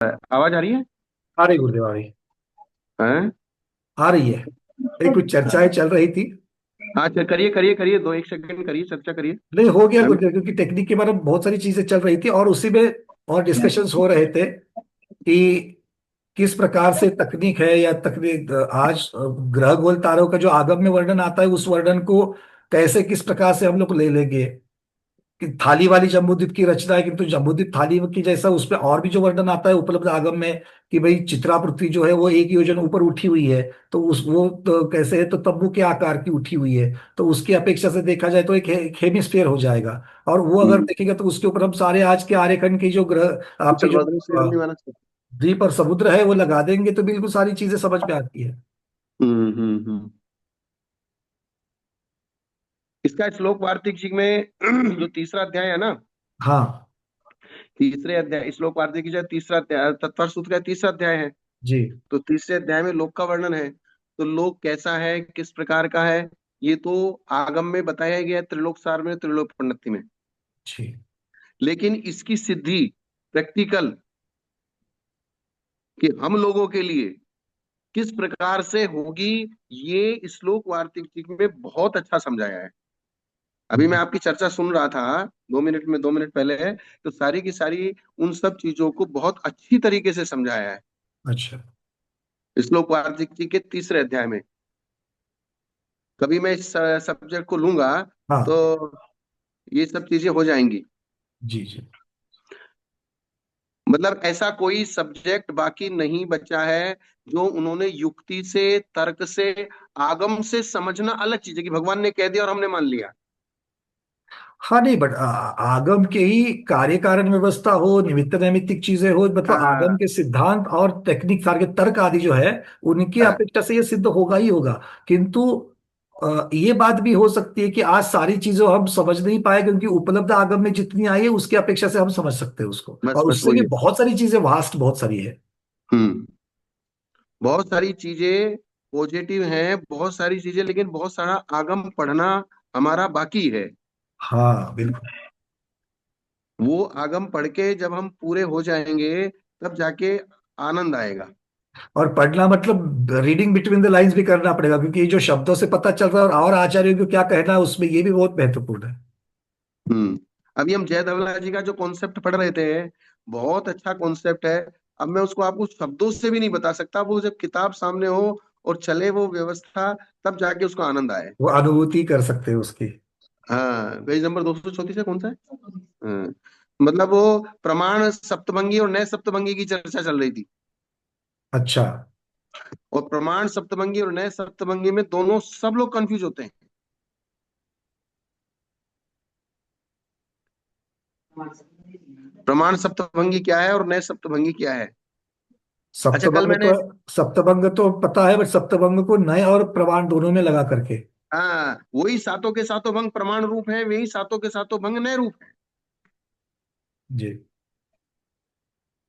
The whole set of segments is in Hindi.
आवाज आ रही है? आ रही गुरुदेव आ रही। हैं? आ रही है। एक कुछ चर्चाएं चल रही थी। हाँ, करिए करिए करिए, दो एक सेकंड करिए, चर्चा करिए। नहीं हो गया हम। गुरुदेव, क्योंकि टेक्निक के बारे में बहुत सारी चीजें चल रही थी और उसी में और डिस्कशंस हो रहे थे कि किस प्रकार से तकनीक है या तकनीक आज ग्रह गोल तारों का जो आगम में वर्णन आता है उस वर्णन को कैसे किस प्रकार से हम लोग ले लेंगे। कि थाली वाली जम्बूद्वीप की रचना है, किंतु जम्बूद्वीप थाली की जैसा उस पे और भी जो वर्णन आता है उपलब्ध आगम में कि भाई चित्रा पृथ्वी जो है वो एक योजन ऊपर उठी हुई है। तो उस वो तो कैसे है, तो तंबू के आकार की उठी हुई है। तो उसकी अपेक्षा से देखा जाए तो एक हेमिस्फीयर हो जाएगा। और वो अगर हम्म, देखेंगे तो उसके ऊपर हम सारे आज के आरेखन की जो ग्रह आपके चल जो रहा श्रीरंग वाला। द्वीप और समुद्र है वो लगा देंगे तो बिल्कुल सारी चीजें समझ में आती है। हम्म। इसका श्लोक वार्तिक जी में जो तीसरा अध्याय है ना, हाँ तीसरे अध्याय श्लोक वार्तिक की जो तीसरा अध्याय तत्पर सूत्र का तीसरा अध्याय है। जी। तो तीसरे अध्याय में लोक का वर्णन है। तो लोक कैसा है, किस प्रकार का है, ये तो आगम में बताया गया है, त्रिलोक सार में, त्रिलोक प्रणति में। जी। लेकिन इसकी सिद्धि प्रैक्टिकल कि हम लोगों के लिए किस प्रकार से होगी, ये श्लोक वार्तिक जी में बहुत अच्छा समझाया है। अभी मैं आपकी चर्चा सुन रहा था 2 मिनट में, 2 मिनट पहले है। तो सारी की सारी उन सब चीजों को बहुत अच्छी तरीके से समझाया है अच्छा। श्लोक वार्तिक जी के तीसरे अध्याय में। कभी मैं इस सब्जेक्ट को लूंगा तो हाँ। ये सब चीजें हो जाएंगी। जी जी। मतलब ऐसा कोई सब्जेक्ट बाकी नहीं बचा है जो उन्होंने युक्ति से, तर्क से, आगम से समझना अलग चीज है कि भगवान ने कह दिया और हमने मान लिया। हाँ नहीं बट आगम के ही कार्य कारण व्यवस्था हो, निमित्त नैमित्तिक चीजें हो, मतलब आगम हाँ के सिद्धांत और टेक्निक सारे तर्क आदि जो है उनकी हाँ, अपेक्षा से ये सिद्ध होगा ही होगा। किंतु ये बात भी हो सकती है कि आज सारी चीजों हम समझ नहीं पाए, क्योंकि उपलब्ध आगम में जितनी आई है उसकी अपेक्षा से हम समझ सकते हैं उसको, बस और बस उससे वही भी है। बहुत सारी चीजें वास्ट बहुत सारी है। हम्म। बहुत सारी चीजें पॉजिटिव हैं, बहुत सारी चीजें, लेकिन बहुत सारा आगम पढ़ना हमारा बाकी है। हाँ बिल्कुल। वो आगम पढ़ के जब हम पूरे हो जाएंगे तब जाके आनंद आएगा। और पढ़ना मतलब रीडिंग बिटवीन द लाइंस भी करना पड़ेगा, क्योंकि ये जो शब्दों से पता चल रहा है और आचार्यों को क्या कहना है उसमें ये भी बहुत महत्वपूर्ण है। हम्म। अभी हम जय धवला जी का जो कॉन्सेप्ट पढ़ रहे थे, बहुत अच्छा कॉन्सेप्ट है। अब मैं उसको आपको शब्दों से भी नहीं बता सकता, वो जब किताब सामने हो और चले वो व्यवस्था, तब जाके उसको आनंद आए। वो अनुभूति कर सकते हैं उसकी। हाँ, पेज नंबर 234 है, कौन सा है? हाँ, मतलब वो प्रमाण सप्तभंगी और नए सप्तभंगी की चर्चा चल रही थी। अच्छा। और प्रमाण सप्तभंगी और नए सप्तभंगी में दोनों सब लोग कंफ्यूज होते हैं। प्रमाण सप्तभंगी क्या है और नए सप्तभंगी क्या है? अच्छा, कल सप्तभंग मैंने, तो सप्तभंग तो पता है, बट सप्तभंग को नए और प्रमाण दोनों में लगा करके। हाँ, वही सातों के सातों भंग प्रमाण रूप है, वही सातों के सातों भंग नए रूप है। जी।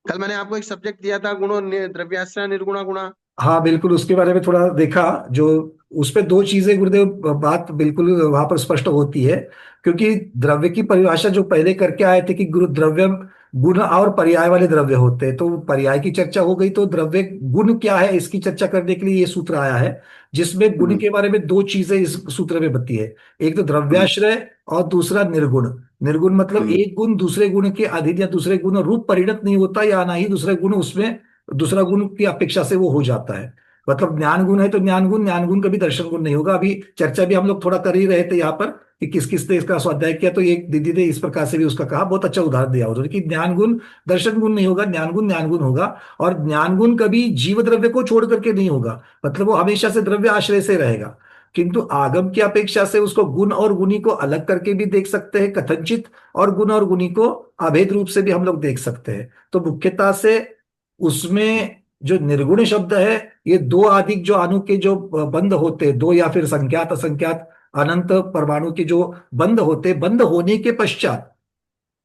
कल मैंने आपको एक सब्जेक्ट दिया था, गुणों द्रव्याश्रय निर्गुणा गुणा। हाँ बिल्कुल, उसके बारे में थोड़ा देखा। जो उस पे दो चीजें गुरुदेव बात बिल्कुल वहां पर स्पष्ट होती है। क्योंकि द्रव्य की परिभाषा जो पहले करके आए थे कि गुरु द्रव्यम गुण और पर्याय वाले द्रव्य होते हैं, तो पर्याय की चर्चा हो गई, तो द्रव्य गुण क्या है इसकी चर्चा करने के लिए ये सूत्र आया है, जिसमें गुण हम्म, के बारे में दो चीजें इस सूत्र में बनती है। एक तो हम्म, द्रव्याश्रय और दूसरा निर्गुण। निर्गुण मतलब हम्म, एक गुण दूसरे गुण के अधीन या दूसरे गुण रूप परिणत नहीं होता, या ना ही दूसरे गुण उसमें दूसरा गुण की अपेक्षा से वो हो जाता है। मतलब ज्ञान गुण है तो ज्ञान गुण कभी दर्शन गुण नहीं होगा। अभी चर्चा भी हम लोग थोड़ा कर ही रहे थे यहाँ पर कि किस किस ने इसका स्वाध्याय किया, तो एक दीदी ने इस प्रकार से भी उसका कहा, बहुत अच्छा उदाहरण दिया उन्होंने कि ज्ञान गुण दर्शन गुण नहीं होगा, ज्ञान गुण होगा। और ज्ञान गुण कभी जीव द्रव्य को छोड़ करके नहीं होगा, मतलब वो हमेशा से द्रव्य आश्रय से रहेगा। किंतु आगम की अपेक्षा से उसको गुण और गुणी को अलग करके भी देख सकते हैं कथनचित, और गुण और गुणी को अभेद रूप से भी हम लोग देख सकते हैं। तो मुख्यतः से उसमें जो निर्गुण शब्द है, ये दो आदि जो अणु के जो बंध होते हैं, दो या फिर संख्यात असंख्यात अनंत परमाणु के जो बंध होते हैं, बंध होने के पश्चात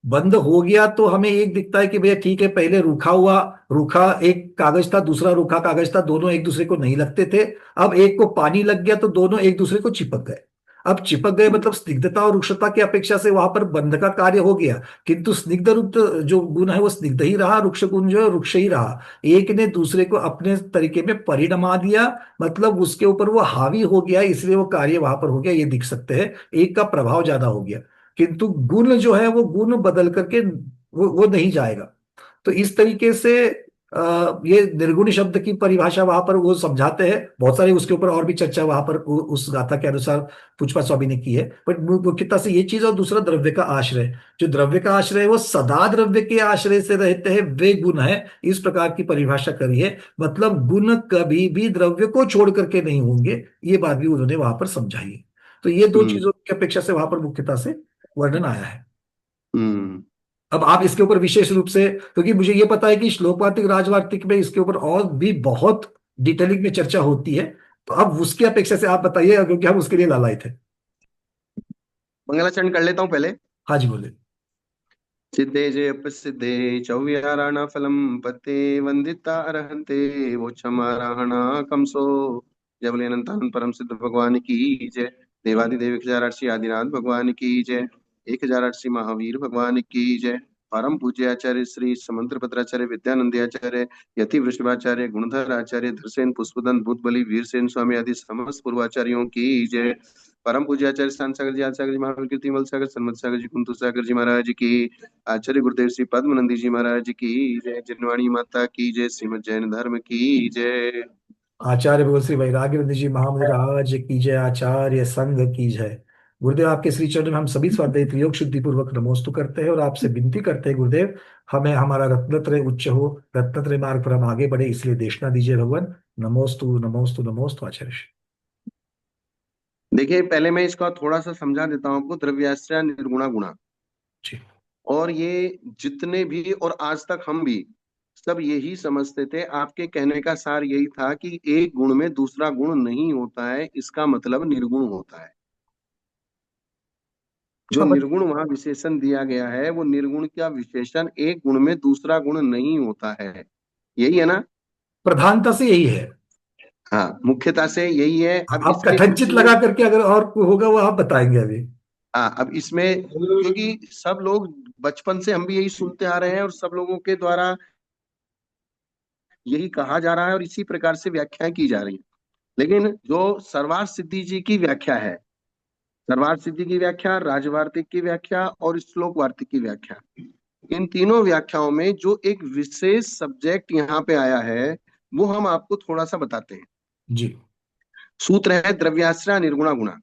बंद हो गया तो हमें एक दिखता है कि भैया ठीक है, पहले रूखा हुआ रूखा एक कागज था, दूसरा रूखा कागज था, दोनों एक दूसरे को नहीं लगते थे। अब एक को पानी लग गया तो दोनों एक दूसरे को चिपक गए। अब चिपक गए मतलब स्निग्धता और रुक्षता की अपेक्षा से वहां पर बंध का कार्य हो गया, किंतु स्निग्ध रुक्त जो गुण है वो स्निग्ध ही रहा, रुक्ष गुण जो है रुक्ष ही रहा। एक ने दूसरे को अपने तरीके में परिणमा दिया, मतलब उसके ऊपर वो हावी हो गया, इसलिए वो कार्य वहां पर हो गया, ये दिख सकते हैं। एक का प्रभाव ज्यादा हो गया, किंतु गुण जो है वो गुण बदल करके वो नहीं जाएगा। तो इस तरीके से ये निर्गुण शब्द की परिभाषा वहां पर वो समझाते हैं। बहुत सारी उसके ऊपर और भी चर्चा वहां पर उस गाथा के अनुसार पुष्पा स्वामी ने की है, बट मुख्यतः से ये चीज, और दूसरा द्रव्य का आश्रय। जो द्रव्य का आश्रय है वो सदा द्रव्य के आश्रय से रहते हैं, वे गुण है, इस प्रकार की परिभाषा करी है। मतलब गुण कभी भी द्रव्य को छोड़ करके नहीं होंगे, ये बात भी उन्होंने वहां पर समझाई है। तो ये दो हम्म। चीजों की अपेक्षा से वहां पर मुख्यता से वर्णन आया है। हम्म। अब आप इसके ऊपर विशेष रूप से, क्योंकि मुझे ये पता है कि श्लोक वार्तिक राजवार्तिक में इसके ऊपर और भी बहुत डिटेलिंग में चर्चा होती है, तो अब उसकी अपेक्षा से आप बताइए, क्योंकि हम उसके लिए लालायित थे। मंगलाचरण कर लेता हूँ पहले। हाँ जी, बोले। सिद्धे जय प्रसिद्धे चौव्याराणा फलम पते वंदिता अरहंते वो क्षमाराहणा कमसो। जय बोले अनंतानंद परम सिद्ध भगवान की जय। देवादिदेव 1008 आदिनाथ भगवान की जय। 1008 महावीर भगवान की जय। परम पूज्य आचार्य श्री समंत्र भद्राचार्य विद्यानंद आचार्य यति वृषभाचार्य गुणधर आचार्य धरसेन पुष्पदंत भूतबली वीरसेन स्वामी आदि समस्त पूर्वाचार्यों की जय। परम पूज्य आचार्य शांत सागर जी, आदि सागर जी, महावीर कीर्ति मल सागर, सन्मत सागर जी, कुंतु सागर जी महाराज की, आचार्य गुरुदेव श्री पद्मनंदी जी महाराज की जय। जिनवाणी माता की जय। श्रीमद जैन धर्म की जय। आचार्य भगवत श्री वैराग्यवंत जी महाराज की जय, आचार्य संघ की जय। गुरुदेव, आपके श्री चरण में हम सभी स्वाध्याय योग शुद्धि पूर्वक नमोस्तु करते हैं और आपसे विनती करते हैं गुरुदेव, हमें हमारा रत्नत्रय उच्च हो, रत्नत्रय मार्ग पर हम आगे बढ़े, इसलिए देशना दीजिए भगवान। नमोस्तु नमोस्तु नमोस्तु आचार्य। देखिए, पहले मैं इसका थोड़ा सा समझा देता हूँ आपको। द्रव्याश्रय निर्गुणा गुणा, जी। और ये जितने भी और आज तक हम भी सब यही समझते थे। आपके कहने का सार यही था कि एक गुण में दूसरा गुण नहीं होता है, इसका मतलब निर्गुण होता है। जो हाँ, निर्गुण वहां विशेषण दिया गया है, वो निर्गुण का विशेषण एक गुण में दूसरा गुण नहीं होता है। यही है ना? प्रधानता से यही है। हाँ, मुख्यता से यही है। अब आप इसके कथनचित इसमें, लगा करके अगर और कोई होगा वो आप बताएंगे अभी। हाँ, अब इसमें क्योंकि सब लोग बचपन से हम भी यही सुनते आ रहे हैं और सब लोगों के द्वारा यही कहा जा रहा है और इसी प्रकार से व्याख्याएं की जा रही हैं। लेकिन जो सर्वार्थ सिद्धि जी की व्याख्या है, सर्वार्थ सिद्धि की व्याख्या, राजवार्तिक की व्याख्या और श्लोक वार्तिक की व्याख्या, इन तीनों व्याख्याओं में जो एक विशेष सब्जेक्ट यहाँ पे आया है, वो हम आपको थोड़ा सा बताते हैं। जी। सूत्र है द्रव्याश्रय निर्गुणा गुणा।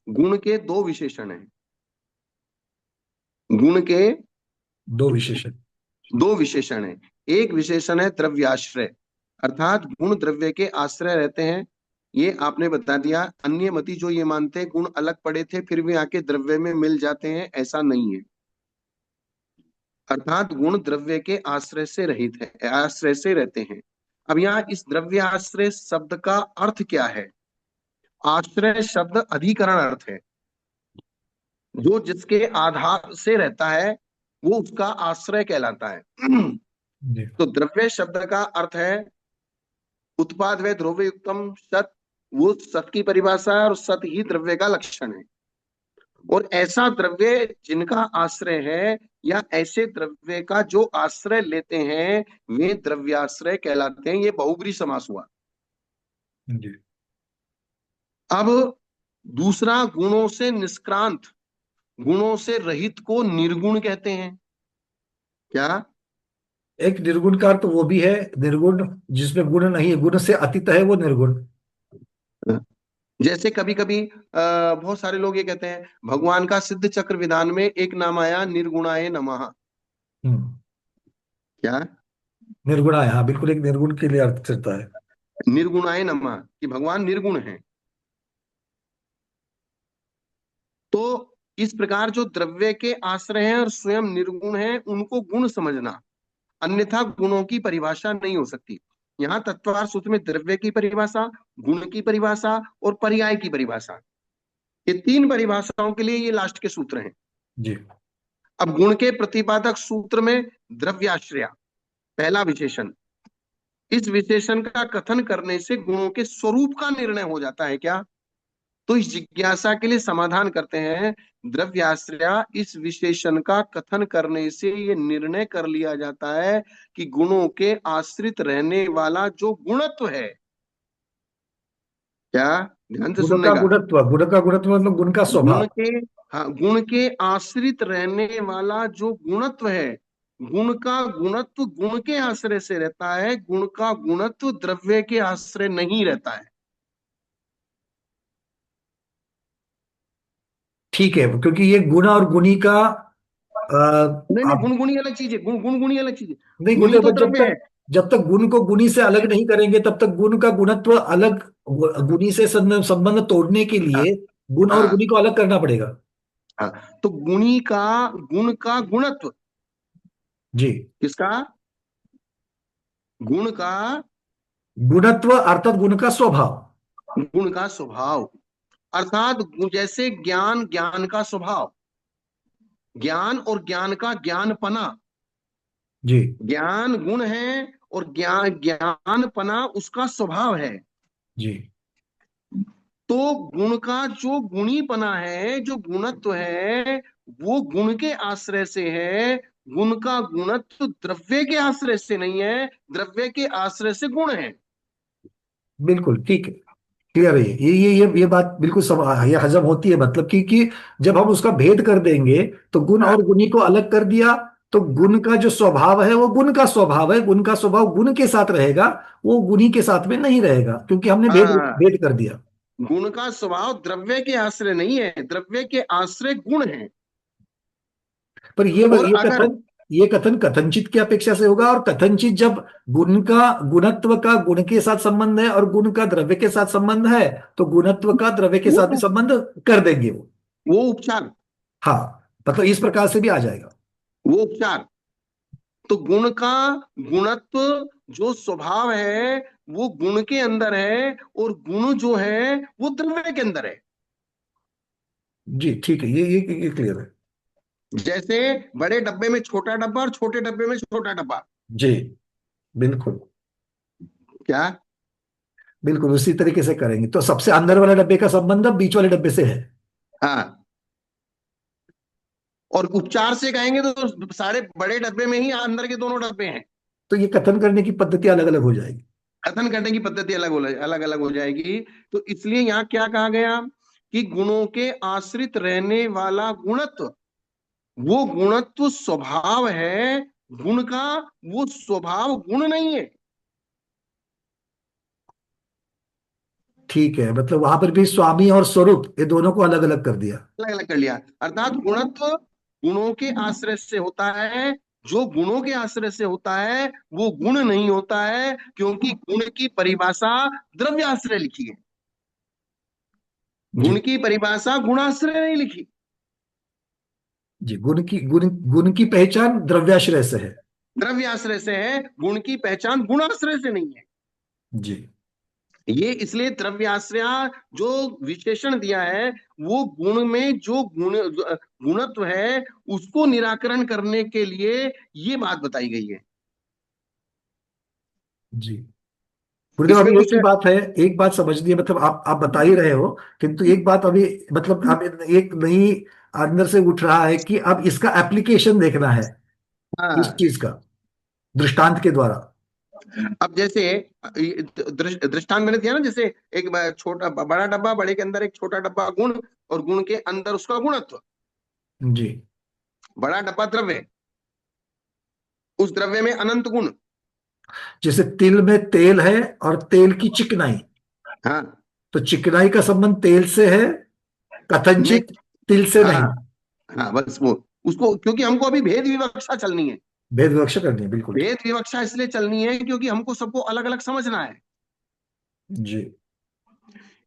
गुण के दो विशेषण हैं। गुण के दो विशेषण। दो विशेषण हैं। एक विशेषण है द्रव्याश्रय, अर्थात गुण द्रव्य के आश्रय रहते हैं। ये आपने बता दिया। अन्य मति जो ये मानते हैं गुण अलग पड़े थे फिर भी आके द्रव्य में मिल जाते हैं, ऐसा नहीं है। अर्थात गुण द्रव्य के आश्रय से रहित है, आश्रय से रहते हैं। अब यहाँ इस द्रव्य आश्रय शब्द का अर्थ क्या है? आश्रय शब्द अधिकरण अर्थ है। जो जिसके आधार से रहता है वो उसका आश्रय कहलाता है। जी। तो द्रव्य शब्द का अर्थ है उत्पाद व द्रव्य युक्तम सत। वो सत की परिभाषा है और सत ही द्रव्य का लक्षण है। और ऐसा द्रव्य जिनका आश्रय है या ऐसे द्रव्य का जो आश्रय लेते हैं वे द्रव्याश्रय कहलाते हैं। ये बहुब्री समास हुआ। जी। अब दूसरा, गुणों से निष्क्रांत, गुणों से रहित को निर्गुण कहते हैं। क्या? एक निर्गुण का अर्थ वो भी है, निर्गुण जिसमें गुण नहीं है, गुण से अतीत है, वो निर्गुण। जैसे कभी कभी बहुत सारे लोग ये कहते हैं भगवान का सिद्ध चक्र विधान में एक नाम आया निर्गुणाय नमः। हम्म। क्या? निर्गुणा है, हाँ बिल्कुल, एक निर्गुण के लिए अर्थ चलता है। निर्गुणाय नमः, कि भगवान निर्गुण है। तो इस प्रकार जो द्रव्य के आश्रय हैं और स्वयं निर्गुण है उनको गुण समझना, अन्यथा गुणों की परिभाषा नहीं हो सकती। यहाँ तत्वार्थ सूत्र में द्रव्य की परिभाषा, गुण की परिभाषा और पर्याय की परिभाषा, ये तीन परिभाषाओं के लिए ये लास्ट के सूत्र हैं। जी। अब गुण के प्रतिपादक सूत्र में द्रव्याश्रय पहला विशेषण। इस विशेषण का कथन करने से गुणों के स्वरूप का निर्णय हो जाता है। क्या? तो इस जिज्ञासा के लिए समाधान करते हैं, द्रव्याश्रया इस विशेषण का कथन करने से ये निर्णय कर लिया जाता है कि गुणों के आश्रित रहने वाला जो गुणत्व है, क्या, ध्यान से सुननेगा, गुण का गुणत्व मतलब गुण का गुण स्वभाव। के, हाँ, गुण के आश्रित रहने वाला जो गुणत्व है, गुण का गुणत्व गुण के आश्रय से रहता है, गुण का गुणत्व द्रव्य के आश्रय नहीं रहता है। ठीक है, क्योंकि ये गुण और गुणी का अ, नहीं नहीं, आप गुणगुणी अलग चीज है, गुणगुणी अलग चीज है। नहीं गुणी तो बोलते, द्रव्य है। जब तक गुण को गुणी से अलग नहीं करेंगे तब तक गुण का गुणत्व अलग, गुणी से संबंध तोड़ने के हाँ लिए गुण और हाँ गुणी को अलग करना पड़ेगा। हाँ। तो गुणी का, गुण का गुणत्व, जी। किसका, गुण का, गुणत्व अर्थात गुण का स्वभाव। गुण का स्वभाव, अर्थात जैसे ज्ञान, ज्ञान का स्वभाव, ज्ञान और ज्ञान का ज्ञानपना, जी ज्ञान गुण है और ज्ञानपना उसका स्वभाव है। जी तो गुण का जो गुणीपना है, जो गुणत्व है, वो गुण के आश्रय से है। गुण का गुणत्व द्रव्य के आश्रय से नहीं है, द्रव्य के आश्रय से गुण है। बिल्कुल ठीक है। क्लियर है ये बात बिल्कुल ये हजम होती है, मतलब कि जब हम उसका भेद कर देंगे तो गुण हाँ और गुणी को अलग कर दिया, तो गुण का जो स्वभाव है वो गुण का स्वभाव है, गुण का स्वभाव गुण के साथ रहेगा, वो गुणी के साथ में नहीं रहेगा, क्योंकि हमने भेद हाँ, भेद कर दिया। गुण का स्वभाव द्रव्य के आश्रय नहीं है, द्रव्य के आश्रय गुण है। पर और अगर, ये कथन कथनचित की अपेक्षा से होगा, और कथनचित जब गुण का गुणत्व का गुण के साथ संबंध है और गुण का द्रव्य के साथ संबंध है, तो गुणत्व का द्रव्य के साथ भी वो संबंध कर देंगे वो। वो उपचार, हाँ, मतलब इस प्रकार से भी आ जाएगा। वो उपचार। तो गुण का गुणत्व जो स्वभाव है वो गुण के अंदर है, और गुण जो है वो द्रव्य के अंदर है। जी ठीक है, ये क्लियर है। जैसे बड़े डब्बे में छोटा डब्बा और छोटे डब्बे में छोटा डब्बा, जी बिल्कुल। क्या, बिल्कुल उसी तरीके से करेंगे तो सबसे अंदर वाले डब्बे का संबंध अब बीच वाले डब्बे से है। हाँ। और उपचार से कहेंगे तो सारे बड़े डब्बे में ही अंदर के दोनों डब्बे हैं। तो ये कथन करने की पद्धति अलग अलग हो जाएगी। कथन करने की पद्धति अलग अलग हो जाएगी। तो इसलिए यहाँ क्या कहा गया कि गुणों के आश्रित रहने वाला गुणत्व, वो गुणत्व स्वभाव है गुण का, वो स्वभाव गुण नहीं है। ठीक है, मतलब वहां पर भी स्वामी और स्वरूप ये दोनों को अलग अलग कर दिया। अलग अलग कर लिया, अर्थात गुणत्व गुणों के आश्रय से होता है, जो गुणों के आश्रय से होता है वो गुण नहीं होता है, क्योंकि गुण की परिभाषा द्रव्य आश्रय लिखी है, जी गुण की परिभाषा गुणाश्रय नहीं लिखी। जी, गुण की पहचान द्रव्याश्रय से है। द्रव्य आश्रय से है, गुण की पहचान गुणाश्रय से नहीं है। जी ये इसलिए द्रव्याश्रय जो विशेषण दिया है, वो गुण में जो गुणत्व है उसको निराकरण करने के लिए ये बात बताई गई है। जी गुरुदेव, इसमें अभी एक कुछ, ही बात है, एक बात समझनी है, मतलब आप बता ही रहे हो, किंतु एक बात अभी, मतलब अब एक नई अंदर से उठ रहा है कि अब इसका एप्लीकेशन देखना है, इस हाँ, चीज का दृष्टांत के द्वारा। अब जैसे दृष्टांत मैंने दिया ना, जैसे एक छोटा बड़ा डब्बा, बड़े के अंदर एक छोटा डब्बा गुण, और गुण के अंदर उसका गुणत्व। जी बड़ा डब्बा द्रव्य, उस द्रव्य में अनंत गुण। जैसे तिल में तेल है और तेल की चिकनाई, हाँ तो चिकनाई का संबंध तेल से है, नहीं, कथनचित तिल से हाँ नहीं। हाँ, बस वो, उसको, क्योंकि हमको अभी भेद विवक्षा चलनी है। भेद विवक्षा करनी है, बिल्कुल ठीक। भेद विवक्षा इसलिए चलनी है क्योंकि हमको सबको अलग अलग समझना है। जी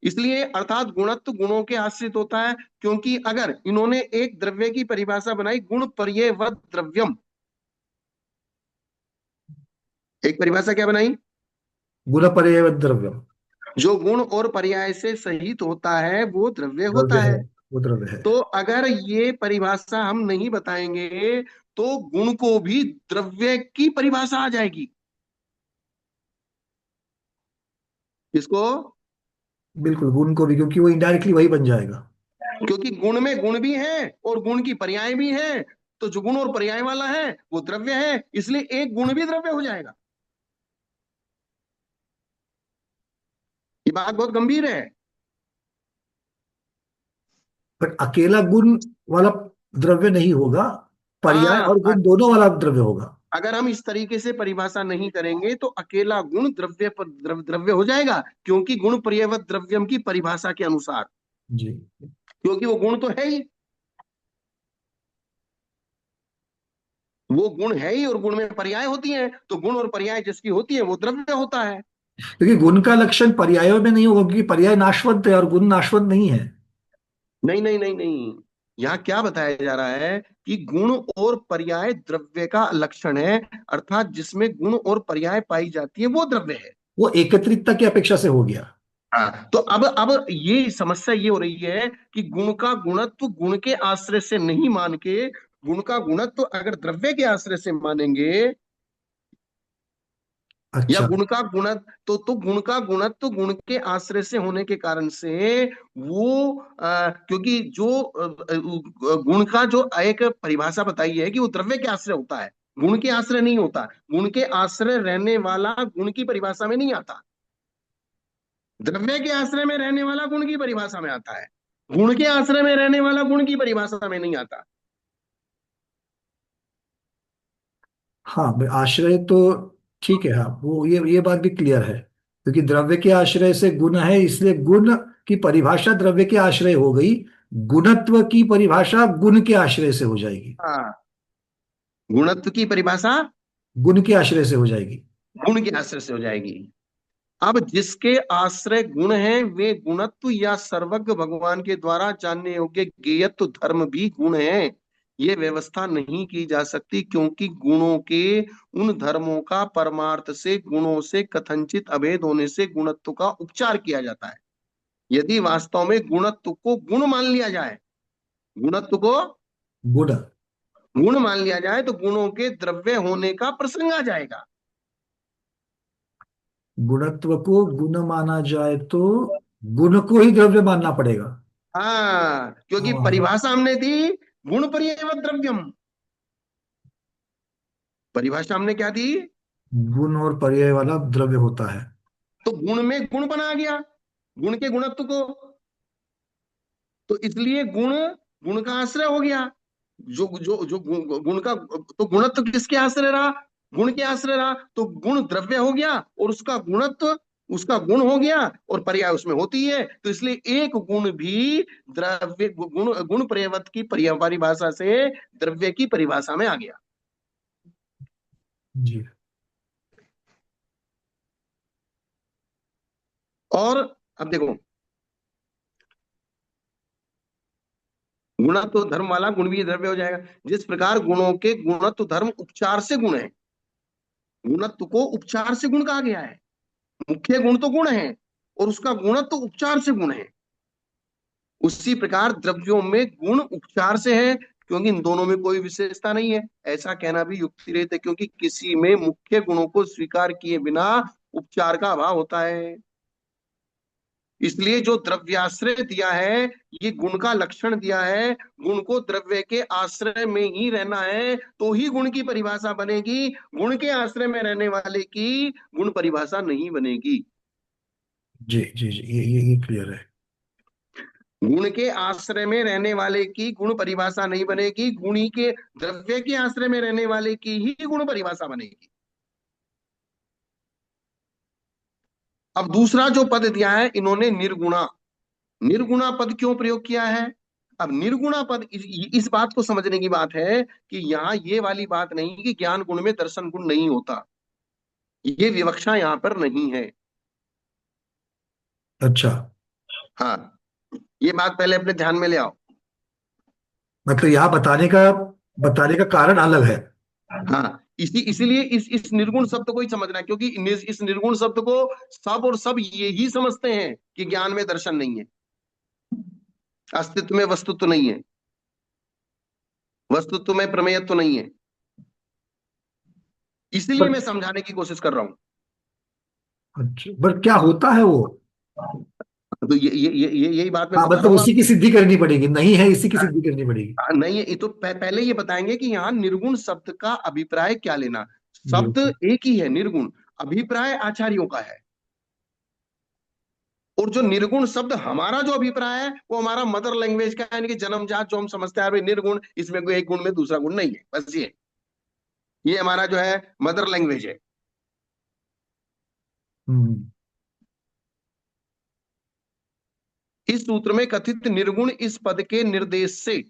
इसलिए अर्थात गुणत्व गुणों के आश्रित होता है, क्योंकि अगर इन्होंने एक द्रव्य की परिभाषा बनाई, गुण पर्यवद द्रव्यम, एक परिभाषा क्या बनाई, गुण पर्याय द्रव्यम। जो गुण और पर्याय से सहित होता है वो द्रव्य द्रव्य होता है, है। वो द्रव्य है। तो अगर ये परिभाषा हम नहीं बताएंगे तो गुण को भी द्रव्य की परिभाषा आ जाएगी। किसको, बिल्कुल, गुण को भी, क्योंकि वो इनडायरेक्टली वही बन जाएगा। क्योंकि गुण में गुण भी है और गुण की पर्याय भी है। तो जो गुण और पर्याय वाला है वो द्रव्य है, इसलिए एक गुण भी द्रव्य हो जाएगा। ये बात बहुत गंभीर है। बट अकेला गुण वाला द्रव्य नहीं होगा, पर्याय हाँ, और गुण दोनों वाला द्रव्य होगा। अगर हम इस तरीके से परिभाषा नहीं करेंगे तो अकेला गुण द्रव्य पर द्रव्य हो जाएगा, क्योंकि गुण पर्यवत द्रव्यम की परिभाषा के अनुसार, जी। क्योंकि वो गुण तो है ही, वो गुण है ही और गुण में पर्याय होती हैं, तो गुण और पर्याय जिसकी होती है वो द्रव्य होता है। क्योंकि गुण का लक्षण पर्यायों में नहीं होगा, क्योंकि पर्याय नाशवंत है और गुण नाशवंत नहीं है। नहीं नहीं नहीं नहीं, यहाँ क्या बताया जा रहा है कि गुण और पर्याय द्रव्य का लक्षण है, अर्थात जिसमें गुण और पर्याय पाई जाती है वो द्रव्य है। वो एकत्रितता की अपेक्षा से हो गया। हाँ, तो अब ये समस्या ये हो रही है कि गुण का गुणत्व गुण के आश्रय से नहीं मान के, गुण का गुणत्व अगर द्रव्य के आश्रय से मानेंगे, या अच्छा। गुण का गुणत्व तो गुण का गुणत्व गुण के आश्रय से होने के कारण से वो क्योंकि जो गुण का जो एक परिभाषा बताई है कि वो द्रव्य के आश्रय होता है, गुण के आश्रय नहीं होता। गुण के आश्रय रहने वाला गुण की परिभाषा में नहीं आता, द्रव्य के आश्रय में रहने वाला गुण की परिभाषा में आता है, गुण के आश्रय में रहने वाला गुण की परिभाषा में नहीं आता। हाँ भाई, आश्रय तो ठीक है, हाँ वो ये बात भी क्लियर है, क्योंकि द्रव्य के आश्रय से गुण है, इसलिए गुण की परिभाषा द्रव्य के आश्रय हो गई, गुणत्व की परिभाषा गुण के आश्रय से हो जाएगी। हाँ, गुणत्व की परिभाषा गुण के आश्रय से हो जाएगी। गुण के आश्रय से हो जाएगी। अब जिसके आश्रय गुण है वे गुणत्व या सर्वज्ञ भगवान के द्वारा जानने योग्य ज्ञेयत्व धर्म भी गुण है। ये व्यवस्था नहीं की जा सकती, क्योंकि गुणों के उन धर्मों का परमार्थ से गुणों से कथनचित अभेद होने से गुणत्व का उपचार किया जाता है। यदि वास्तव में गुणत्व को गुण मान लिया जाए, गुणत्व को गुण। गुण मान लिया जाए तो गुणों के द्रव्य होने का प्रसंग आ जाएगा। गुणत्व को गुण माना जाए तो गुण को ही द्रव्य मानना पड़ेगा। हाँ, क्योंकि हाँ। परिभाषा हमने दी गुण पर्यवत द्रव्यम। परिभाषा हमने क्या दी? गुण और पर्याय वाला द्रव्य होता है। तो गुण में गुण बना गया, गुण के गुणत्व को, तो इसलिए गुण गुण का आश्रय हो गया। जो जो जो गुण का तो गुणत्व किसके आश्रय रहा? गुण के आश्रय रहा, तो गुण द्रव्य हो गया और उसका गुणत्व उसका गुण हो गया, और पर्याय उसमें होती है, तो इसलिए एक गुण भी द्रव्य गुण गुण पर्यवत की परिभाषा से द्रव्य की परिभाषा में आ गया। जी। और अब देखो, गुणत्व धर्म वाला गुण भी द्रव्य हो जाएगा। जिस प्रकार गुणों के गुणत्व धर्म उपचार से गुण है, गुणत्व को उपचार से गुण कहा गया है। मुख्य गुण तो गुण है और उसका गुणत्व उपचार से गुण है। उसी प्रकार द्रव्यों में गुण उपचार से है, क्योंकि इन दोनों में कोई विशेषता नहीं है। ऐसा कहना भी युक्ति रहित है, क्योंकि किसी में मुख्य गुणों को स्वीकार किए बिना उपचार का अभाव होता है। इसलिए जो द्रव्याश्रय दिया है, ये गुण का लक्षण दिया है, गुण को द्रव्य के आश्रय में ही रहना है तो ही गुण की परिभाषा बनेगी, गुण के आश्रय में रहने वाले की गुण परिभाषा नहीं बनेगी। जी जी जी, ये क्लियर है। गुण के आश्रय में रहने वाले की गुण परिभाषा नहीं बनेगी, गुणी के द्रव्य के आश्रय में रहने वाले की ही गुण परिभाषा बनेगी। अब दूसरा जो पद दिया है इन्होंने निर्गुणा, निर्गुणा पद क्यों प्रयोग किया है? अब निर्गुणा पद इस बात को समझने की बात है कि यहाँ ये वाली बात नहीं कि ज्ञान गुण में दर्शन गुण नहीं होता, ये विवक्षा यहाँ पर नहीं है। अच्छा। हाँ, ये बात पहले अपने ध्यान में ले आओ। मतलब यहाँ बताने का कारण अलग है। हाँ, इसीलिए इस निर्गुण शब्द को ही समझना है, क्योंकि इस निर्गुण शब्द को सब और सब यही समझते हैं कि ज्ञान में दर्शन नहीं है, अस्तित्व में वस्तुत्व नहीं है, वस्तुत्व में प्रमेयत्व नहीं है। इसीलिए पर मैं समझाने की कोशिश कर रहा हूं। अच्छा, पर क्या होता है वो? तो यही बात मैं हाँ बता रहा मतलब हूँ उसी की आपको। सिद्धि करनी पड़ेगी, नहीं है इसी की सिद्धि करनी पड़ेगी। नहीं, ये तो पहले ये बताएंगे कि यहाँ निर्गुण शब्द का अभिप्राय क्या लेना। शब्द बिल्कुल। एक ही है निर्गुण, अभिप्राय आचार्यों का है। और जो निर्गुण शब्द हमारा जो अभिप्राय है वो हमारा मदर लैंग्वेज का है, यानी कि जन्मजात जो हम समझते हैं, अरे निर्गुण, इसमें कोई एक गुण में दूसरा गुण नहीं है, बस ये हमारा जो है मदर लैंग्वेज है। हम्म। इस सूत्र में कथित निर्गुण इस पद के निर्देश से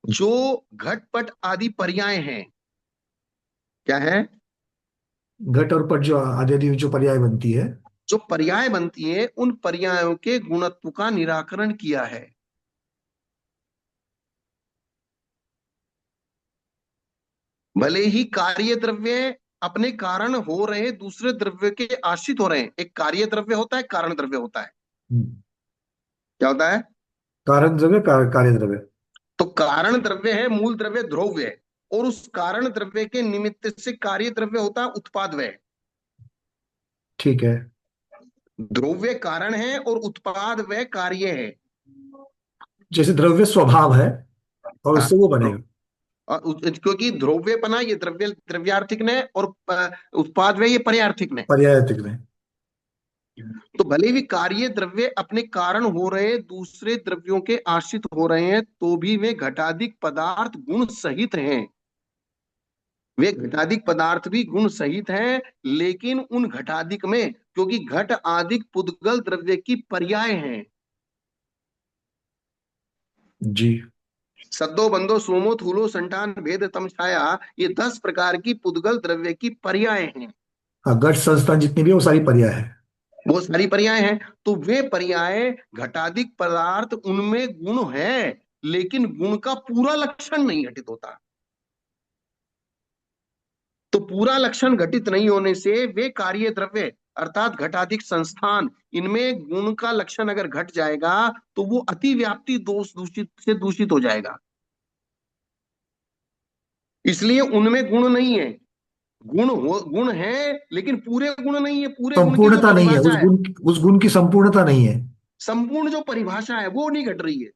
जो घटपट आदि पर्याय हैं, क्या है, घट और पट जो आदि आदि जो पर्याय बनती है। जो पर्याय बनती है उन पर्यायों के गुणत्व का निराकरण किया है। भले ही कार्य द्रव्य अपने कारण हो रहे दूसरे द्रव्य के आश्रित हो रहे हैं। एक कार्य द्रव्य होता है, कारण द्रव्य होता है। हम्म। क्या होता है? कारण द्रव्य, कार्य द्रव्य। तो कारण द्रव्य है, मूल द्रव्य द्रव्य है, और उस कारण द्रव्य के निमित्त से कार्य द्रव्य होता है उत्पाद व्यय। ठीक है। द्रव्य कारण है और उत्पाद व्यय कार्य है। जैसे द्रव्य स्वभाव है और हाँ, उससे वो बनेगा। और क्योंकि द्रव्यपना ये द्रव्यार्थिक ने, और उत्पाद व्यय ये पर्यार्थिक ने। पर्यायतिक में। तो भले भी कार्य द्रव्य अपने कारण हो रहे दूसरे द्रव्यों के आश्रित हो रहे हैं, तो भी वे घटादिक पदार्थ गुण सहित हैं। वे घटादिक पदार्थ भी गुण सहित हैं, लेकिन उन घटादिक में, क्योंकि घट आदिक पुद्गल द्रव्य की पर्याय हैं। जी। सद्दो बंदो सोमो थूलो संतान भेद तम छाया, ये 10 प्रकार की पुद्गल द्रव्य की पर्याय हैं। हाँ, घट संस्थान जितनी भी है वो सारी पर्याय है। वो सारी पर्याय हैं। तो वे पर्याय घटादिक पदार्थ उनमें गुण है, लेकिन गुण का पूरा लक्षण नहीं घटित होता। तो पूरा लक्षण घटित नहीं होने से वे कार्य द्रव्य अर्थात घटाधिक संस्थान, इनमें गुण का लक्षण अगर घट जाएगा तो वो अतिव्याप्ति दोष दूषित से दूषित हो जाएगा। इसलिए उनमें गुण नहीं है। गुण है, लेकिन पूरे गुण नहीं है। पूरे गुण की जो संपूर्णता नहीं है, परिभाषा है, उस गुण की संपूर्णता नहीं है। संपूर्ण जो परिभाषा है वो नहीं घट रही है।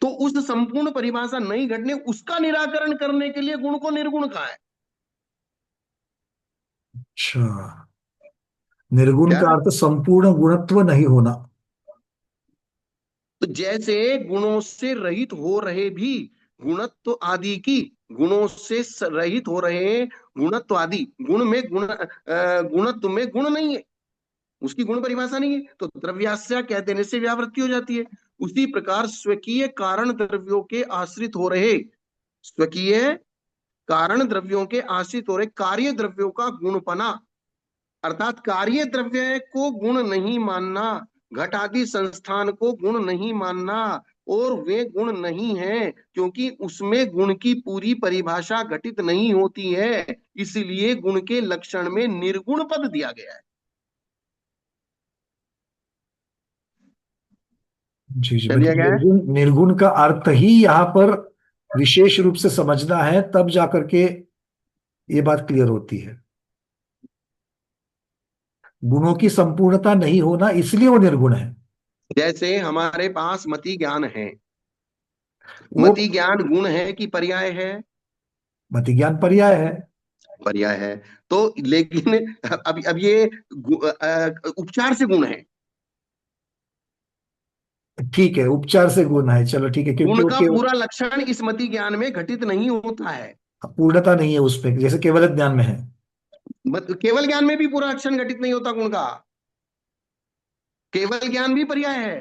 तो उस संपूर्ण परिभाषा नहीं घटने, उसका निराकरण करने के लिए गुण को निर्गुण कहा है। अच्छा। निर्गुण क्या? का अर्थ संपूर्ण गुणत्व नहीं होना। तो जैसे गुणों से रहित हो रहे भी गुणत्व आदि की, गुणों से रहित हो रहे गुणत्व आदि, गुणत्व में गुण नहीं है, उसकी गुण परिभाषा नहीं है, तो द्रव्याश्रय कह देने से व्यावृत्ति हो जाती है। उसी प्रकार स्वकीय कारण द्रव्यों के आश्रित हो रहे, स्वकीय कारण द्रव्यों के आश्रित हो रहे कार्य द्रव्यों का गुणपना, अर्थात कार्य द्रव्य को गुण नहीं मानना, घट आदि संस्थान को गुण नहीं मानना, और वे गुण नहीं है क्योंकि उसमें गुण की पूरी परिभाषा घटित नहीं होती है, इसलिए गुण के लक्षण में निर्गुण पद दिया गया है। जी जी, चलिए, मतलब क्या है? निर्गुण, निर्गुण का अर्थ ही यहाँ पर विशेष रूप से समझना है, तब जाकर के ये बात क्लियर होती है। गुणों की संपूर्णता नहीं होना इसलिए वो निर्गुण है। जैसे हमारे पास मति ज्ञान है, वो मति ज्ञान गुण है कि पर्याय है? मति ज्ञान पर्याय है। पर्याय है। तो लेकिन अब ये उपचार से गुण है। ठीक है, उपचार से गुण है, चलो ठीक है, क्योंकि गुण वो का पूरा लक्षण इस मति ज्ञान में घटित नहीं होता है। पूर्णता नहीं है उसमें, जैसे केवल ज्ञान में है। केवल ज्ञान में भी पूरा लक्षण घटित नहीं होता गुण का। केवल ज्ञान भी पर्याय है,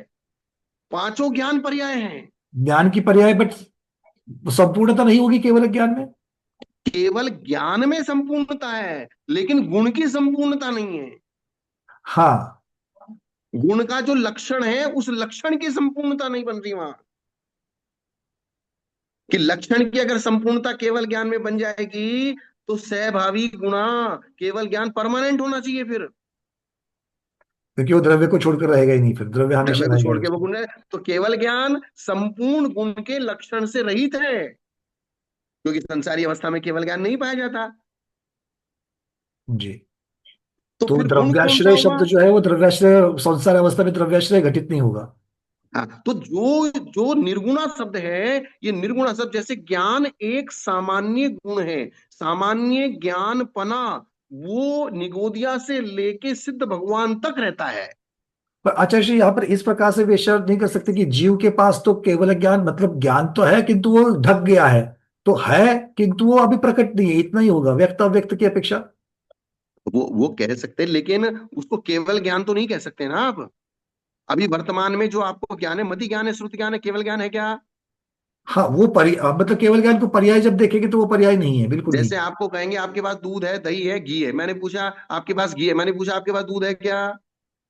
पांचों ज्ञान पर्याय हैं। ज्ञान की पर्याय, बट संपूर्णता नहीं होगी केवल ज्ञान में। केवल ज्ञान में संपूर्णता है, लेकिन गुण की संपूर्णता नहीं है। हाँ। गुण का जो लक्षण है उस लक्षण की संपूर्णता नहीं बन रही वहां। कि लक्षण की अगर संपूर्णता केवल ज्ञान में बन जाएगी तो सहभावी गुणा केवल ज्ञान परमानेंट होना चाहिए फिर। क्योंकि वो द्रव्य को छोड़कर रहेगा ही नहीं, फिर द्रव्य द्रव्य हमेशा को रहेगा छोड़ ही के वो उसमें। गुण है। तो केवल ज्ञान संपूर्ण गुण के लक्षण से रहित है, क्योंकि संसारी अवस्था में केवल ज्ञान नहीं पाया जाता। जी। तो तो फिर गुण कौन सा द्रव्याश्रय होगा? शब्द जो है वो द्रव्याश्रय, संसार अवस्था में द्रव्याश्रय घटित नहीं होगा। हाँ, तो जो जो निर्गुणा शब्द है, ये निर्गुणा शब्द, जैसे ज्ञान एक सामान्य गुण है, सामान्य ज्ञान पना, वो निगोदिया से लेके सिद्ध भगवान तक रहता है। पर आचार्य जी यहाँ पर इस प्रकार से विचार नहीं कर सकते कि जीव के पास तो केवल ज्ञान, मतलब ज्ञान तो है किंतु वो ढक गया है, तो है किंतु वो अभी प्रकट नहीं है, इतना ही होगा व्यक्त अव्यक्त की अपेक्षा। वो कह सकते हैं, लेकिन उसको केवल ज्ञान तो नहीं कह सकते ना आप। अभी वर्तमान में जो आपको ज्ञान है, मति ज्ञान है, श्रुति ज्ञान है, केवल ज्ञान है क्या? हाँ वो मतलब केवल ज्ञान को पर्याय जब देखेंगे तो वो पर्याय नहीं है, बिल्कुल नहीं। जैसे आपको कहेंगे आपके पास दूध है, दही है, घी है, मैंने पूछा आपके पास घी है, मैंने पूछा आपके पास दूध है क्या?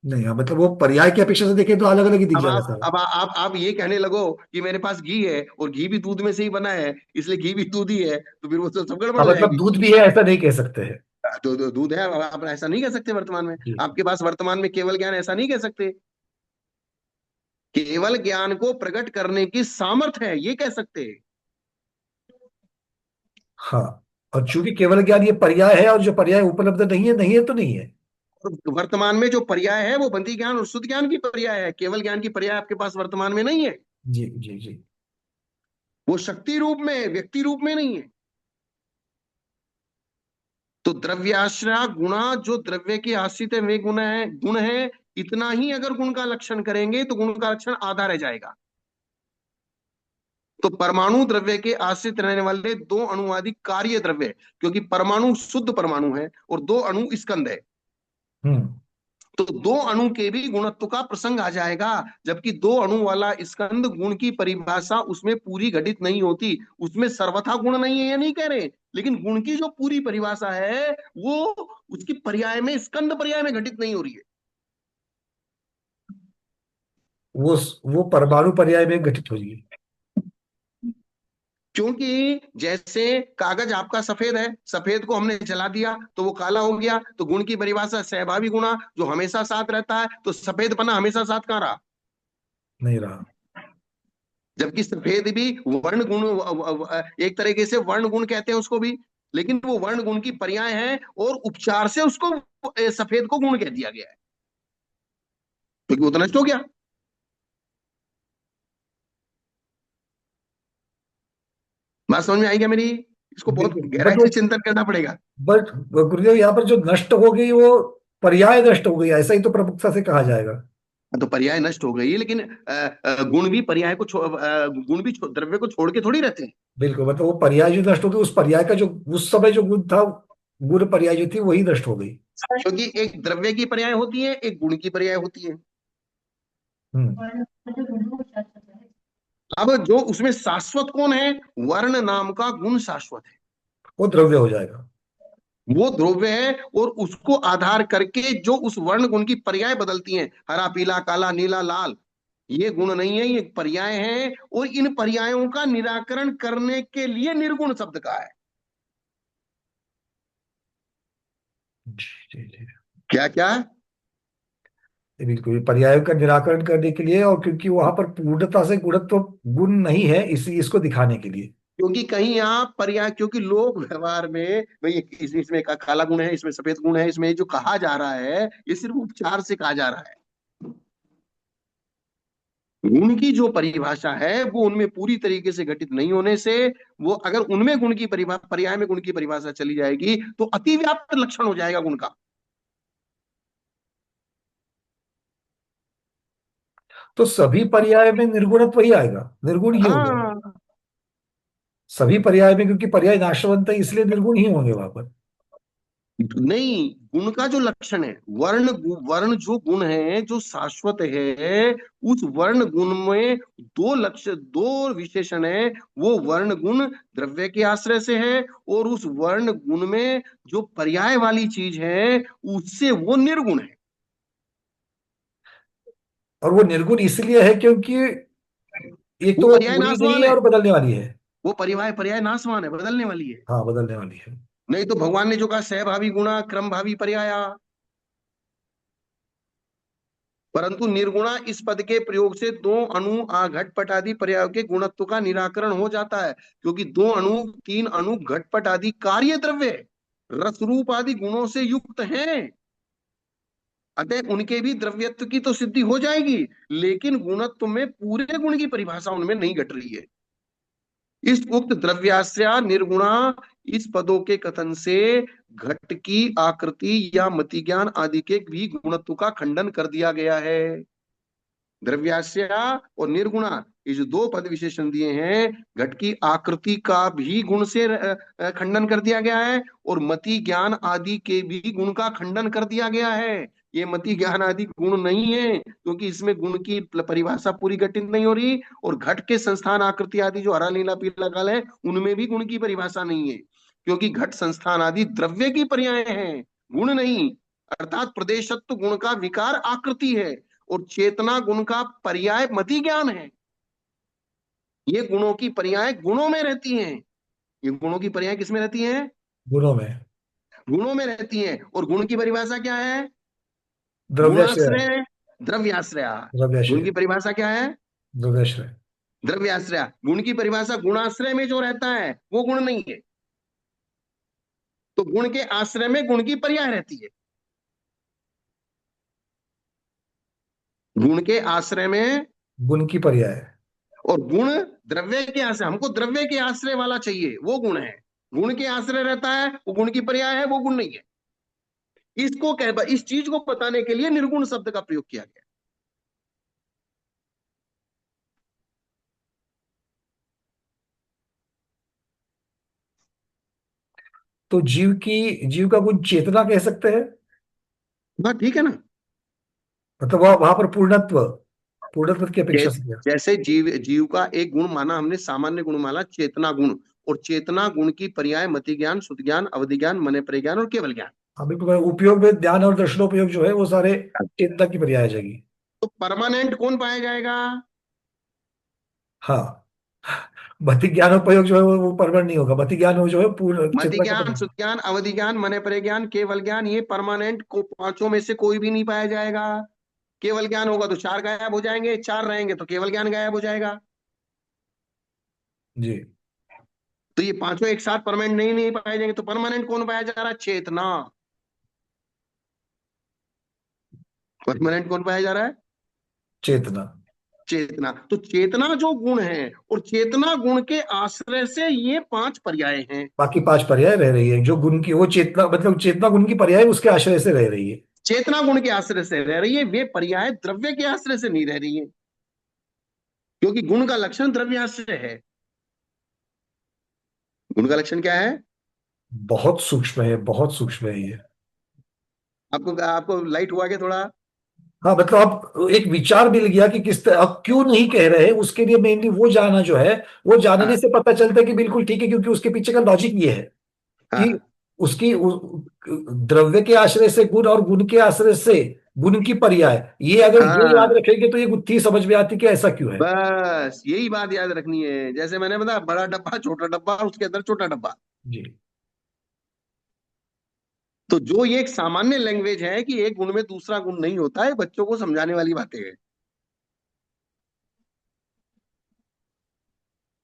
नहीं, हाँ, मतलब वो पर्याय की अपेक्षा से देखें तो अलग अलग ही दिख अब जाएगा आप सारा। अब आप ये कहने लगो कि मेरे पास घी है और घी भी दूध में से ही बना है, इसलिए घी भी दूध ही है, तो फिर वो सब गड़बड़ हाँ, हो मतलब जाएगी। दूध भी है ऐसा नहीं कह सकते हैं। तो दूध है, अब आप ऐसा नहीं कह सकते वर्तमान में। जी। आपके पास वर्तमान में केवल ज्ञान, ऐसा नहीं कह सकते। केवल ज्ञान को प्रकट करने की सामर्थ्य है, ये कह सकते हैं। हाँ, और चूंकि केवल ज्ञान ये पर्याय है, और जो पर्याय उपलब्ध नहीं है, नहीं है तो नहीं है। और वर्तमान में जो पर्याय है वो बंदी ज्ञान और शुद्ध ज्ञान की पर्याय है, केवल ज्ञान की पर्याय आपके पास वर्तमान में नहीं है। जी जी जी। वो शक्ति रूप में है, व्यक्ति रूप में नहीं है। तो द्रव्याश्रय गुणा, जो द्रव्य के आश्रित है वे गुण है। इतना ही अगर गुण का लक्षण करेंगे तो गुण का लक्षण आधा रह जाएगा। तो परमाणु द्रव्य के आश्रित रहने वाले दो अणुवादी कार्य द्रव्य, क्योंकि परमाणु शुद्ध परमाणु है और दो अणु स्कंद है, हम्म। तो दो अणु के भी गुणत्व का प्रसंग आ जाएगा। जबकि दो अणु वाला स्कंद गुण की परिभाषा उसमें पूरी घटित नहीं होती, उसमें सर्वथा गुण नहीं है, ये नहीं कह रहे, लेकिन गुण की जो पूरी परिभाषा है वो उसकी पर्याय में, स्कंद पर्याय में घटित नहीं हो रही है। वो वो परमाणु पर्याय में घटित होगी। क्योंकि जैसे कागज आपका सफेद है, सफेद को हमने जला दिया तो वो काला हो गया, तो गुण की परिभाषा सहभावी गुणा जो हमेशा साथ रहता है, तो सफेदपना हमेशा साथ कहाँ रहा? नहीं रहा। जबकि सफेद भी वर्ण गुण, एक तरीके से वर्ण गुण कहते हैं उसको भी, लेकिन वो वर्ण गुण की पर्याय है और उपचार से उसको सफेद को गुण कह दिया गया है, क्योंकि वो तो नष्ट हो गया। बात समझ में आई क्या मेरी? इसको बहुत बिल्कुल, गहराई से चिंतन करना पड़ेगा। बट गुरुदेव यहाँ पर जो नष्ट हो गई वो पर्याय नष्ट हो गई, ऐसा ही तो प्रमुखता से कहा जाएगा। तो पर्याय नष्ट हो गई, लेकिन गुण भी पर्याय को गुण भी द्रव्य को छोड़ के थोड़ी रहते हैं। बिल्कुल, मतलब वो पर्याय जो नष्ट हो गई, उस पर्याय का जो उस समय जो गुण था, गुण पर्याय जो थी वही नष्ट हो गई। क्योंकि एक द्रव्य की पर्याय होती है, एक गुण की पर्याय होती है। हम्म। अब जो उसमें शाश्वत कौन है? वर्ण नाम का गुण शाश्वत है, वो द्रव्य हो जाएगा। वो द्रव्य है, और उसको आधार करके जो उस वर्ण गुण की पर्याय बदलती हैं, हरा पीला काला नीला लाल, ये गुण नहीं है, ये पर्याय है, और इन पर्यायों का निराकरण करने के लिए निर्गुण शब्द का है। जी जी जी। क्या क्या? बिल्कुल, ये पर्यायों का निराकरण करने के लिए, और क्योंकि वहां पर पूर्णता से गुणत्व गुण नहीं है, इसी इसको दिखाने के लिए। क्योंकि कहीं आप पर्याय, क्योंकि लोग व्यवहार में भाई इसमें काला गुण है, इसमें सफेद गुण है, इसमें जो कहा जा रहा है ये सिर्फ उपचार से कहा जा रहा है। गुण की जो परिभाषा है वो उनमें पूरी तरीके से घटित नहीं होने से, वो अगर उनमें गुण की परिभाषा, पर्याय में गुण की परिभाषा चली जाएगी तो अतिव्याप्त लक्षण हो जाएगा गुण का। तो सभी पर्याय में निर्गुणत्व ही आएगा, निर्गुण ही होगा। हाँ, सभी पर्याय में, क्योंकि पर्याय नाशवंत है इसलिए निर्गुण ही होंगे वहां पर। नहीं, गुण का जो लक्षण है, वर्ण जो गुण है जो शाश्वत है, उस वर्ण गुण में दो लक्ष्य, दो विशेषण है। वो वर्ण गुण द्रव्य के आश्रय से है, और उस वर्ण गुण में जो पर्याय वाली चीज है उससे वो निर्गुण है। और वो निर्गुण इसलिए है क्योंकि एक वो तो वो पर्याय पूरी नहीं नाशवान है है, और बदलने वाली है। वो पर्याय नाशवान है, बदलने वाली है। हाँ, बदलने वाली है। नहीं तो भगवान ने जो कहा सहभावी गुणा क्रम भावी पर्याया, परंतु निर्गुणा इस पद के प्रयोग से दो अणु आ घटपट आदि पर्यायों के गुणत्व का निराकरण हो जाता है, क्योंकि दो अणु, तीन अणु घटपट आदि कार्य द्रव्य रस रूप आदि गुणों से युक्त हैं। अतः उनके भी द्रव्यत्व की तो सिद्धि हो जाएगी, लेकिन गुणत्व में पूरे गुण की परिभाषा उनमें नहीं घट रही है। इस उक्त द्रव्याश्रया निर्गुणा इस पदों के कथन से घट की आकृति या मति ज्ञान आदि के भी गुणत्व का खंडन कर दिया गया है। द्रव्याश्रया और निर्गुणा, ये जो दो पद विशेषण दिए हैं, घट की आकृति का भी गुण से खंडन कर दिया गया है, और मति ज्ञान आदि के भी गुण का खंडन कर दिया गया है। ये मति ज्ञान आदि गुण नहीं है, क्योंकि इसमें गुण की परिभाषा पूरी घटित नहीं हो रही, और घट के संस्थान आकृति आदि जो हरा नीला पीला काल है, उनमें भी गुण की परिभाषा नहीं है, क्योंकि घट संस्थान आदि द्रव्य की पर्याय हैं, गुण नहीं। अर्थात प्रदेशत्व गुण का विकार आकृति है, और चेतना गुण का पर्याय मति ज्ञान है। ये गुणों की पर्याय गुणों में रहती हैं। ये गुणों की पर्याय किसमें रहती हैं? गुणों में। गुणों में रहती हैं। और गुण की परिभाषा क्या है? द्रव्याश्रय। गुणाश्रय, द्रव्याश्रय। गुण द्रव्याश्रय। की परिभाषा क्या है? द्रव्याश्रय। द्रव्याश्रय। गुण की परिभाषा गुणाश्रय में जो रहता है वो गुण नहीं है, तो गुण के आश्रय में गुण की पर्याय रहती है। गुण के आश्रय में, गुण की पर्याय। और गुण द्रव्य के आश्रय, हमको द्रव्य के आश्रय वाला चाहिए, वो गुण है। गुण के आश्रय रहता है वो गुण की पर्याय है, वो गुण नहीं है। इसको कह, इस चीज को बताने के लिए निर्गुण शब्द का प्रयोग किया गया। तो जीव का गुण चेतना कह सकते हैं। बात ठीक है ना? मतलब वहां पर पूर्णत्व, पूर्णत्व की अपेक्षा से किया। जैसे जीव जीव का एक गुण माना हमने, सामान्य गुण माना चेतना गुण, और चेतना गुण की पर्याय मति ज्ञान, शुद्ध ज्ञान, अवधि ज्ञान, मन परिज्ञान और केवल ज्ञान। अभी उपयोग में ध्यान और दर्शनोपयोग जो है वो सारे चेतना की पर्याय आ जाएगी। तो परमानेंट कौन पाया जाएगा? हाँ, भौतिक ज्ञानोपयोग जो है वो परमानेंट नहीं होगा। भौतिक ज्ञान जो है पूर्ण मति चेतना का ज्ञान, पर्याय। शुद्ध ज्ञान, अवधि ज्ञान, मन परिज्ञान, केवल ज्ञान, ये परमानेंट को पांचों में से कोई भी नहीं पाया जाएगा। केवल ज्ञान होगा तो चार गायब हो जाएंगे, चार रहेंगे तो केवल ज्ञान गायब हो जाएगा। जी। तो ये पांचों एक साथ परमानेंट नहीं नहीं पाए जाएंगे, तो परमानेंट कौन पाया जा रहा है? चेतना। परमानेंट कौन पाया जा रहा है? चेतना। चेतना। तो चेतना जो गुण है, और चेतना गुण के आश्रय से ये पांच पर्याय हैं। बाकी पांच पर्याय रह रही है। जो गुण की वो चेतना, मतलब चेतना गुण की पर्याय उसके आश्रय से रह रही है। चेतना गुण के आश्रय से रह रही है, वे पर्याय द्रव्य के आश्रय से नहीं रह रही है, क्योंकि गुण का लक्षण द्रव्याश्रय है। गुण का लक्षण क्या है? बहुत सूक्ष्म है, बहुत सूक्ष्म है ये। आपको आपको लाइट हुआ क्या थोड़ा? हाँ, मतलब अब एक विचार मिल गया कि किस तरह, अब क्यों नहीं कह रहे उसके लिए मेनली वो जाना जो है, वो जानने हाँ से पता चलता है कि बिल्कुल ठीक है, क्योंकि उसके पीछे का लॉजिक ये है कि हाँ उसकी द्रव्य के आश्रय से गुण और गुण के आश्रय से गुण की पर्याय, ये अगर ये याद हाँ। रखेंगे तो ये गुत्थी समझ में आती कि ऐसा क्यों है। बस यही बात याद रखनी है, जैसे मैंने बताया, बड़ा डब्बा, छोटा डब्बा, उसके अंदर छोटा डब्बा। जी। तो जो ये एक सामान्य लैंग्वेज है कि एक गुण में दूसरा गुण नहीं होता है, बच्चों को समझाने वाली बातें हैं।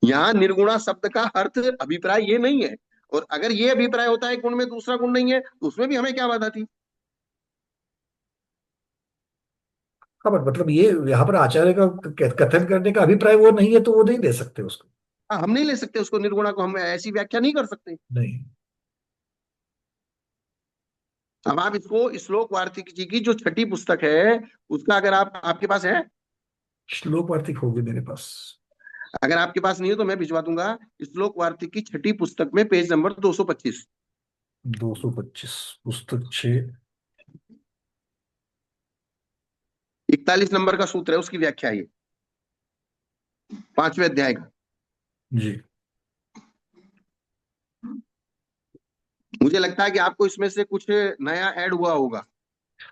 यहाँ निर्गुणा शब्द का अर्थ अभिप्राय ये नहीं है, और अगर ये अभिप्राय होता है गुण में दूसरा गुण नहीं है, तो उसमें भी हमें क्या बाधा थी? हाँ, बट मतलब ये यहाँ पर आचार्य का कथन करने का अभिप्राय वो नहीं है, तो वो नहीं दे सकते उसको। हाँ, हम नहीं ले सकते उसको, निर्गुणा को हम ऐसी व्याख्या नहीं कर सकते। नहीं। अब आप इसको श्लोक वार्तिक जी की जो छठी पुस्तक है, उसका अगर आप, आपके पास है? श्लोक वार्तिक होगी मेरे पास। अगर आपके पास नहीं हो तो मैं भिजवा दूंगा। श्लोक वार्तिक की छठी पुस्तक में पेज नंबर 225, 225, पुस्तक 6। 41 नंबर का सूत्र है, उसकी व्याख्या है ये, पांचवें अध्याय का। जी। मुझे लगता है कि आपको इसमें से कुछ नया ऐड हुआ होगा।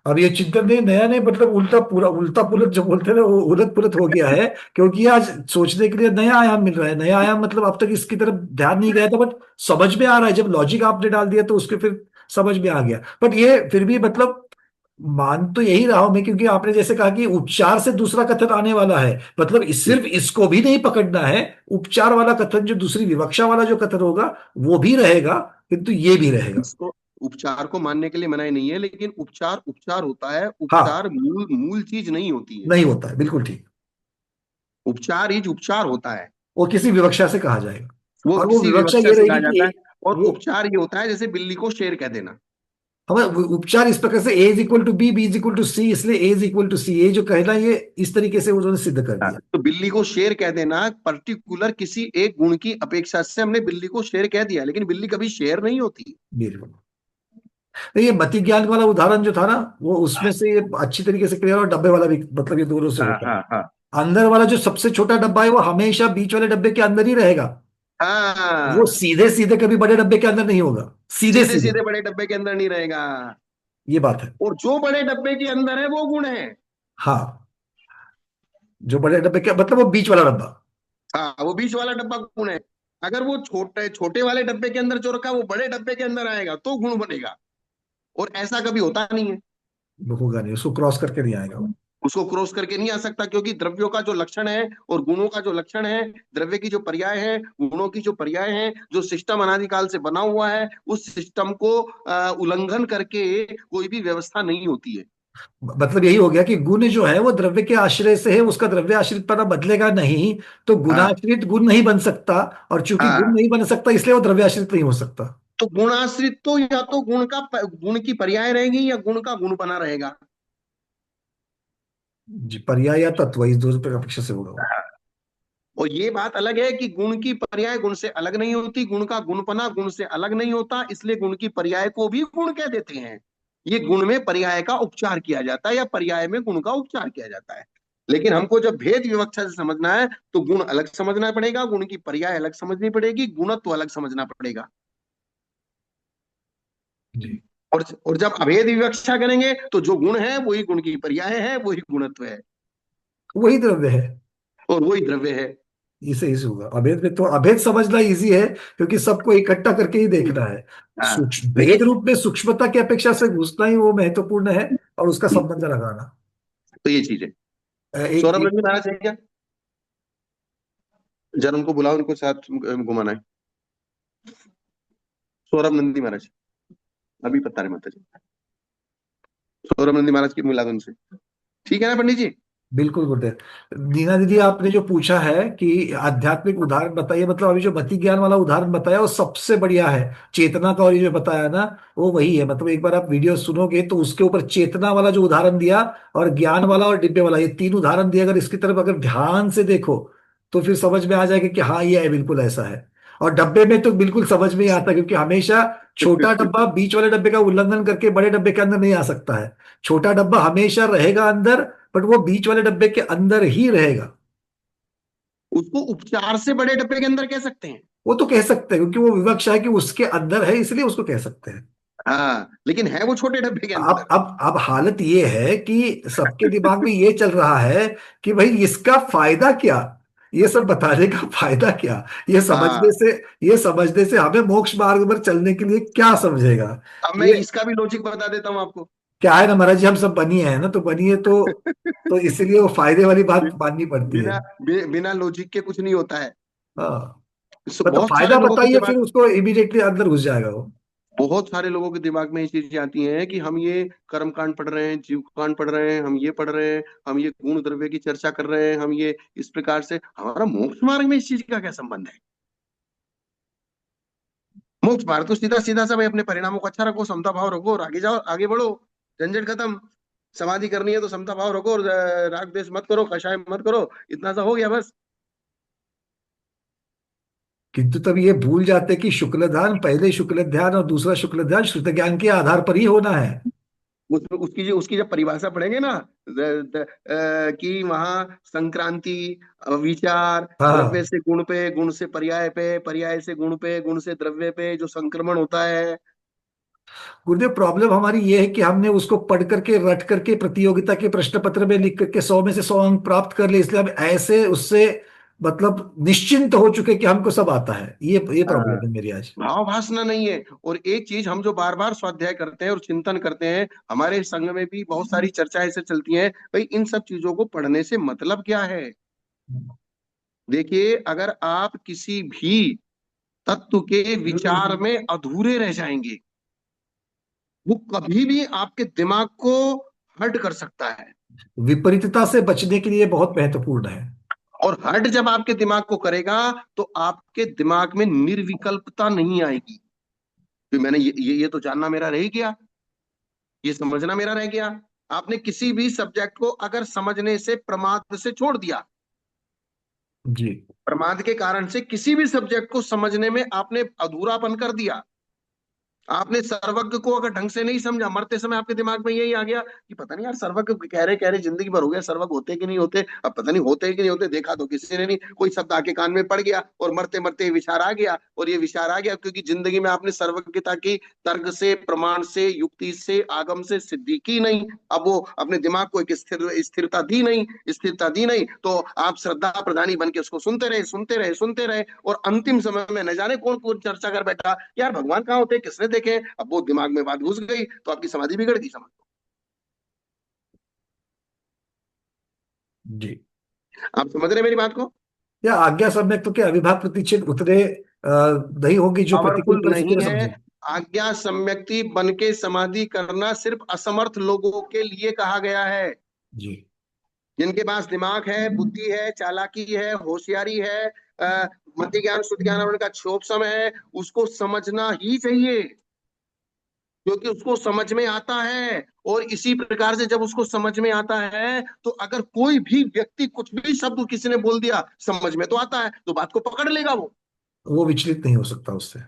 अब ये चिंतन नहीं, नया नहीं, मतलब उल्टा पूरा, उल्टा पुलट जो बोलते हैं ना, वो उलट पुलट हो गया है। क्योंकि आज सोचने के लिए नया आयाम मिल रहा है। नया आयाम मतलब अब तक इसकी तरफ ध्यान नहीं गया था, बट समझ में आ रहा है। जब लॉजिक आपने डाल दिया तो उसके फिर समझ में आ गया। बट ये फिर भी मतलब मान तो यही रहा हूं मैं, क्योंकि आपने जैसे कहा कि उपचार से दूसरा कथन आने वाला है, मतलब सिर्फ इसको भी नहीं पकड़ना है। उपचार वाला कथन, जो दूसरी विवक्षा वाला जो कथन होगा वो भी रहेगा, किंतु ये भी रहेगा। इसको उपचार को मानने के लिए मनाही नहीं है, लेकिन उपचार उपचार होता है, हाँ, उपचार मूल मूल चीज नहीं होती है। नहीं होता है, बिल्कुल ठीक। उपचार ही उपचार होता है। वो किसी विवक्षा से कहा जाएगा। वो और वो किसी विवक्षा विवक्षा ये से कहा रहेगी जाता कि है। और वो उपचार ये होता है जैसे बिल्ली को शेर कह देना। हमें उपचार इस प्रकार से A is equal to B is equal to C, इसलिए A is equal to C, ये जो कहना ये इस तरीके से उन्होंने सिद्ध कर हाँ, दिया। तो बिल्ली को शेर कह देना पर्टिकुलर किसी एक गुण की अपेक्षा से हमने बिल्ली को शेर कह दिया, लेकिन बिल्ली कभी शेर नहीं होती। बिल्कुल। तो ये मति ज्ञान वाला उदाहरण जो था ना, वो उसमें से ये अच्छी तरीके से क्लियर, और डब्बे वाला भी, मतलब ये दोनों से हाँ होता है। हाँ हाँ अंदर वाला जो सबसे छोटा डब्बा है वो हमेशा बीच वाले डब्बे के अंदर ही रहेगा। वो हाँ। सीधे सीधे कभी बड़े डब्बे के अंदर नहीं होगा, सीधे सीधे सीधे। सीधे बड़े डब्बे के अंदर नहीं रहेगा। ये बात है। और जो बड़े डब्बे के अंदर है वो गुण है। हाँ, जो बड़े डब्बे के मतलब वो बीच वाला डब्बा। हाँ, वो बीच वाला डब्बा गुण है। अगर वो छोटे छोटे वाले डब्बे के अंदर जो रखा है वो बड़े डब्बे के अंदर आएगा तो गुण बनेगा। और ऐसा कभी होता नहीं है। वो होगा नहीं, उसको क्रॉस करके नहीं आएगा वो। उसको क्रॉस करके नहीं आ सकता, क्योंकि द्रव्यों का जो लक्षण है और गुणों का जो लक्षण है, द्रव्य की जो पर्याय है, गुणों की जो पर्याय है, जो सिस्टम अनादिकाल से बना हुआ है, उस सिस्टम को उल्लंघन करके कोई भी व्यवस्था नहीं होती है। मतलब यही हो गया कि गुण जो है वो द्रव्य के आश्रय से है, उसका द्रव्य आश्रित पना बदलेगा नहीं, तो हाँ गुणाश्रित गुण नहीं बन सकता। और चूंकि गुण हाँ। नहीं बन सकता, इसलिए वो द्रव्य आश्रित नहीं हो सकता। तो गुणाश्रित तो या तो गुण की पर्याय रहेगी या गुण का गुण बना रहेगा। जी, पर्याय या तत्व, इस दो प्रकार अपेक्षा से होगा वो। और ये बात अलग है कि गुण की पर्याय गुण से अलग नहीं होती, गुण का गुणपना गुण से अलग नहीं होता, इसलिए गुण की पर्याय को भी गुण कह देते हैं। ये गुण में पर्याय का उपचार किया जाता है या पर्याय में गुण का उपचार किया जाता है। लेकिन हमको जब भेद विवक्षा से समझना है तो गुण अलग समझना पड़ेगा, गुण की पर्याय अलग समझनी पड़ेगी, गुणत्व अलग समझना पड़ेगा। जी। और जब अभेद विवक्षा करेंगे तो जो गुण है वही गुण की पर्याय है, वही गुणत्व है, वही द्रव्य है। और वही द्रव्य है। इसे इसे होगा अभेद में, तो अभेद समझना इजी है, क्योंकि सबको इकट्ठा करके ही देखना है। हाँ। सूक्ष्म भेद लेकिन रूप में सूक्ष्मता की अपेक्षा से घुसना ही वो महत्वपूर्ण है, और उसका संबंध लगाना। तो ये चीज है। एक सौरभ एक रंगी महाराज है क्या? जरा उनको बुलाओ, उनको साथ घुमाना है। सौरभ नंदी महाराज, अभी पता नहीं माता जी। सौरभ नंदी महाराज की मिला दो उनसे। ठीक है ना पंडित जी? बिल्कुल गुरुदेव। दीना दीदी, आपने जो पूछा है कि आध्यात्मिक उदाहरण बताइए, मतलब अभी जो मति ज्ञान वाला उदाहरण बताया वो सबसे बढ़िया है। चेतना का, और ये जो बताया ना, वो वही है। मतलब एक बार आप वीडियो सुनोगे तो उसके ऊपर चेतना वाला जो उदाहरण दिया, और ज्ञान वाला और डिब्बे वाला, ये तीन उदाहरण दिए, अगर इसकी तरफ अगर ध्यान से देखो तो फिर समझ में आ जाएगा कि हाँ, ये है, बिल्कुल ऐसा है। और डब्बे में तो बिल्कुल समझ में ही आता, क्योंकि हमेशा छोटा डब्बा बीच वाले डब्बे का उल्लंघन करके बड़े डब्बे के अंदर नहीं आ सकता है। छोटा डब्बा हमेशा रहेगा अंदर, बट वो बीच वाले डब्बे के अंदर ही रहेगा। उसको उपचार से बड़े डब्बे के अंदर कह सकते हैं। वो तो कह सकते हैं, क्योंकि वो विवक्षा है कि उसके अंदर है, इसलिए उसको कह सकते हैं। हाँ, लेकिन है वो छोटे डब्बे के अब अंदर। अब अब हालत ये है कि सबके दिमाग में ये चल रहा है कि भाई इसका फायदा क्या, ये सब बताने का फायदा क्या, ये समझने हाँ। से ये समझने से हमें मोक्ष मार्ग पर चलने के लिए क्या समझेगा। अब मैं ये इसका भी लॉजिक बता देता हूँ आपको। क्या है ना महाराज जी, हम सब बनिए हैं ना, तो बनिए तो इसलिए वो फायदे वाली बात माननी पड़ती है। बिना लॉजिक के कुछ नहीं होता है। हाँ, मतलब बहुत सारे फायदा लोगों के बताइए, फिर दिमाग उसको इमीडिएटली अंदर घुस जाएगा वो। बहुत सारे लोगों के दिमाग में ये चीजें आती हैं कि हम ये कर्म कांड पढ़ रहे हैं, जीव कांड पढ़ रहे हैं, हम ये पढ़ रहे हैं, हम ये गुण द्रव्य की चर्चा कर रहे हैं, हम ये इस प्रकार से हमारा मोक्ष मार्ग में इस चीज का क्या संबंध है? मोक्ष मार्ग तो सीधा सीधा सा भाई अपने परिणामों को अच्छा रखो, समता भाव रखो और आगे जाओ, आगे बढ़ो। झंझट खत्म। समाधि करनी है तो समता भाव रखो और राग द्वेष मत करो, कषाय मत करो। इतना सा हो गया बस। किंतु तब ये भूल जाते कि शुक्ल ध्यान, पहले शुक्ल ध्यान और दूसरा शुक्ल ध्यान श्रुत ज्ञान के आधार पर ही होना है। उसकी जब परिभाषा पढ़ेंगे ना, कि वहां संक्रांति, विचार, द्रव्य हाँ, से गुण पे, गुण से पर्याय पे, पर्याय से गुण पे, गुण से द्रव्य पे जो संक्रमण होता है। गुरुदेव, प्रॉब्लम हमारी ये है कि हमने उसको पढ़ करके, रट करके, प्रतियोगिता के प्रश्न पत्र में लिख करके 100 में से 100 अंक प्राप्त कर लिए, इसलिए हम ऐसे उससे मतलब निश्चिंत हो चुके कि हमको सब आता है। ये हाँ, प्रॉब्लम है मेरी आज। भाव भासना नहीं है। और एक चीज हम जो बार बार स्वाध्याय करते हैं और चिंतन करते हैं, हमारे संघ में भी बहुत सारी चर्चाएं ऐसे चलती हैं, भाई इन सब चीजों को पढ़ने से मतलब क्या है? देखिए, अगर आप किसी भी तत्व के विचार में अधूरे रह जाएंगे वो कभी भी आपके दिमाग को हर्ट कर सकता है। विपरीतता से बचने के लिए बहुत महत्वपूर्ण है। और हर्ट जब आपके दिमाग को करेगा तो आपके दिमाग में निर्विकल्पता नहीं आएगी। तो मैंने ये तो जानना मेरा रह ही गया, ये समझना मेरा रह गया। आपने किसी भी सब्जेक्ट को अगर समझने से प्रमाद से छोड़ दिया, जी। प्रमाद के कारण से किसी भी सब्जेक्ट को समझने में आपने अधूरापन कर दिया, आपने सर्वज्ञ को अगर ढंग से नहीं समझा, मरते समय आपके दिमाग में यही आ गया कि पता नहीं यार सर्वज्ञ कह रहे जिंदगी भर हो गया, सर्वज्ञ होते कि नहीं होते, अब पता नहीं होते कि नहीं होते, देखा तो किसी ने नहीं, कोई शब्द आके कान में पड़ गया और मरते मरते विचार आ गया। और ये विचार आ गया क्योंकि जिंदगी में आपने सर्वज्ञता की, तर्क से, प्रमाण से, युक्ति से, आगम से सिद्धि की नहीं। अब वो अपने दिमाग को एक स्थिरता दी नहीं, स्थिरता दी नहीं, तो आप श्रद्धा प्रधानी बन के उसको सुनते रहे, सुनते रहे, सुनते रहे, और अंतिम समय में न जाने कौन कौन चर्चा कर बैठा, यार भगवान कहाँ होते, किसने देखे, अब वो दिमाग में बात घुस गई तो आपकी समाधि बिगड़ गई, समझ लो। जी। आप समझ रहे हैं मेरी बात को? या आज्ञा सम्यक तो क्या अविभाग प्रतिच्छेद उतरे नहीं होगी जो प्रतिकूल पावरफुल परिस्थिति नहीं में है। समझे। आज्ञा सम्यक्ति बन के समाधि करना सिर्फ असमर्थ लोगों के लिए कहा गया है। जी। जिनके पास दिमाग है, बुद्धि है, चालाकी है, होशियारी है, मति ज्ञान शुद्ध ज्ञान और उनका क्षोभ समय है, उसको समझना ही चाहिए, क्योंकि उसको समझ में आता है। और इसी प्रकार से जब उसको समझ में आता है तो अगर कोई भी व्यक्ति कुछ भी शब्द किसी ने बोल दिया, समझ में तो आता है, तो बात को पकड़ लेगा वो। वो विचलित नहीं हो सकता उससे।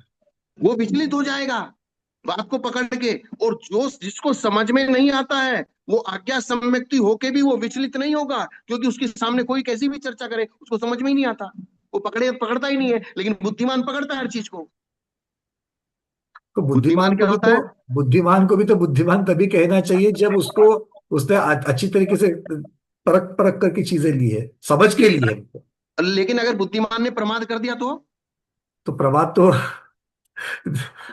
वो विचलित हो जाएगा बात को पकड़ के। और जो जिसको समझ में नहीं आता है, वो आज्ञा सम्यक्ति होके भी वो विचलित नहीं होगा, क्योंकि उसके सामने कोई कैसी भी चर्चा करे उसको समझ में ही नहीं आता, वो पकड़ता ही नहीं है। लेकिन बुद्धिमान पकड़ता है हर चीज को। तो बुद्धिमान क्या होता है? बुद्धिमान को भी तो बुद्धिमान तभी कहना चाहिए जब उसको उसने अच्छी तरीके से परख परख करके चीजें ली है, समझ के ली है। लेकिन अगर बुद्धिमान ने प्रमाद कर दिया तो प्रभात तो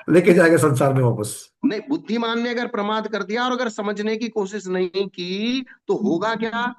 लेके जाएगा संसार में वापस। नहीं, बुद्धिमान ने अगर प्रमाद कर दिया और अगर समझने की कोशिश नहीं की तो होगा क्या?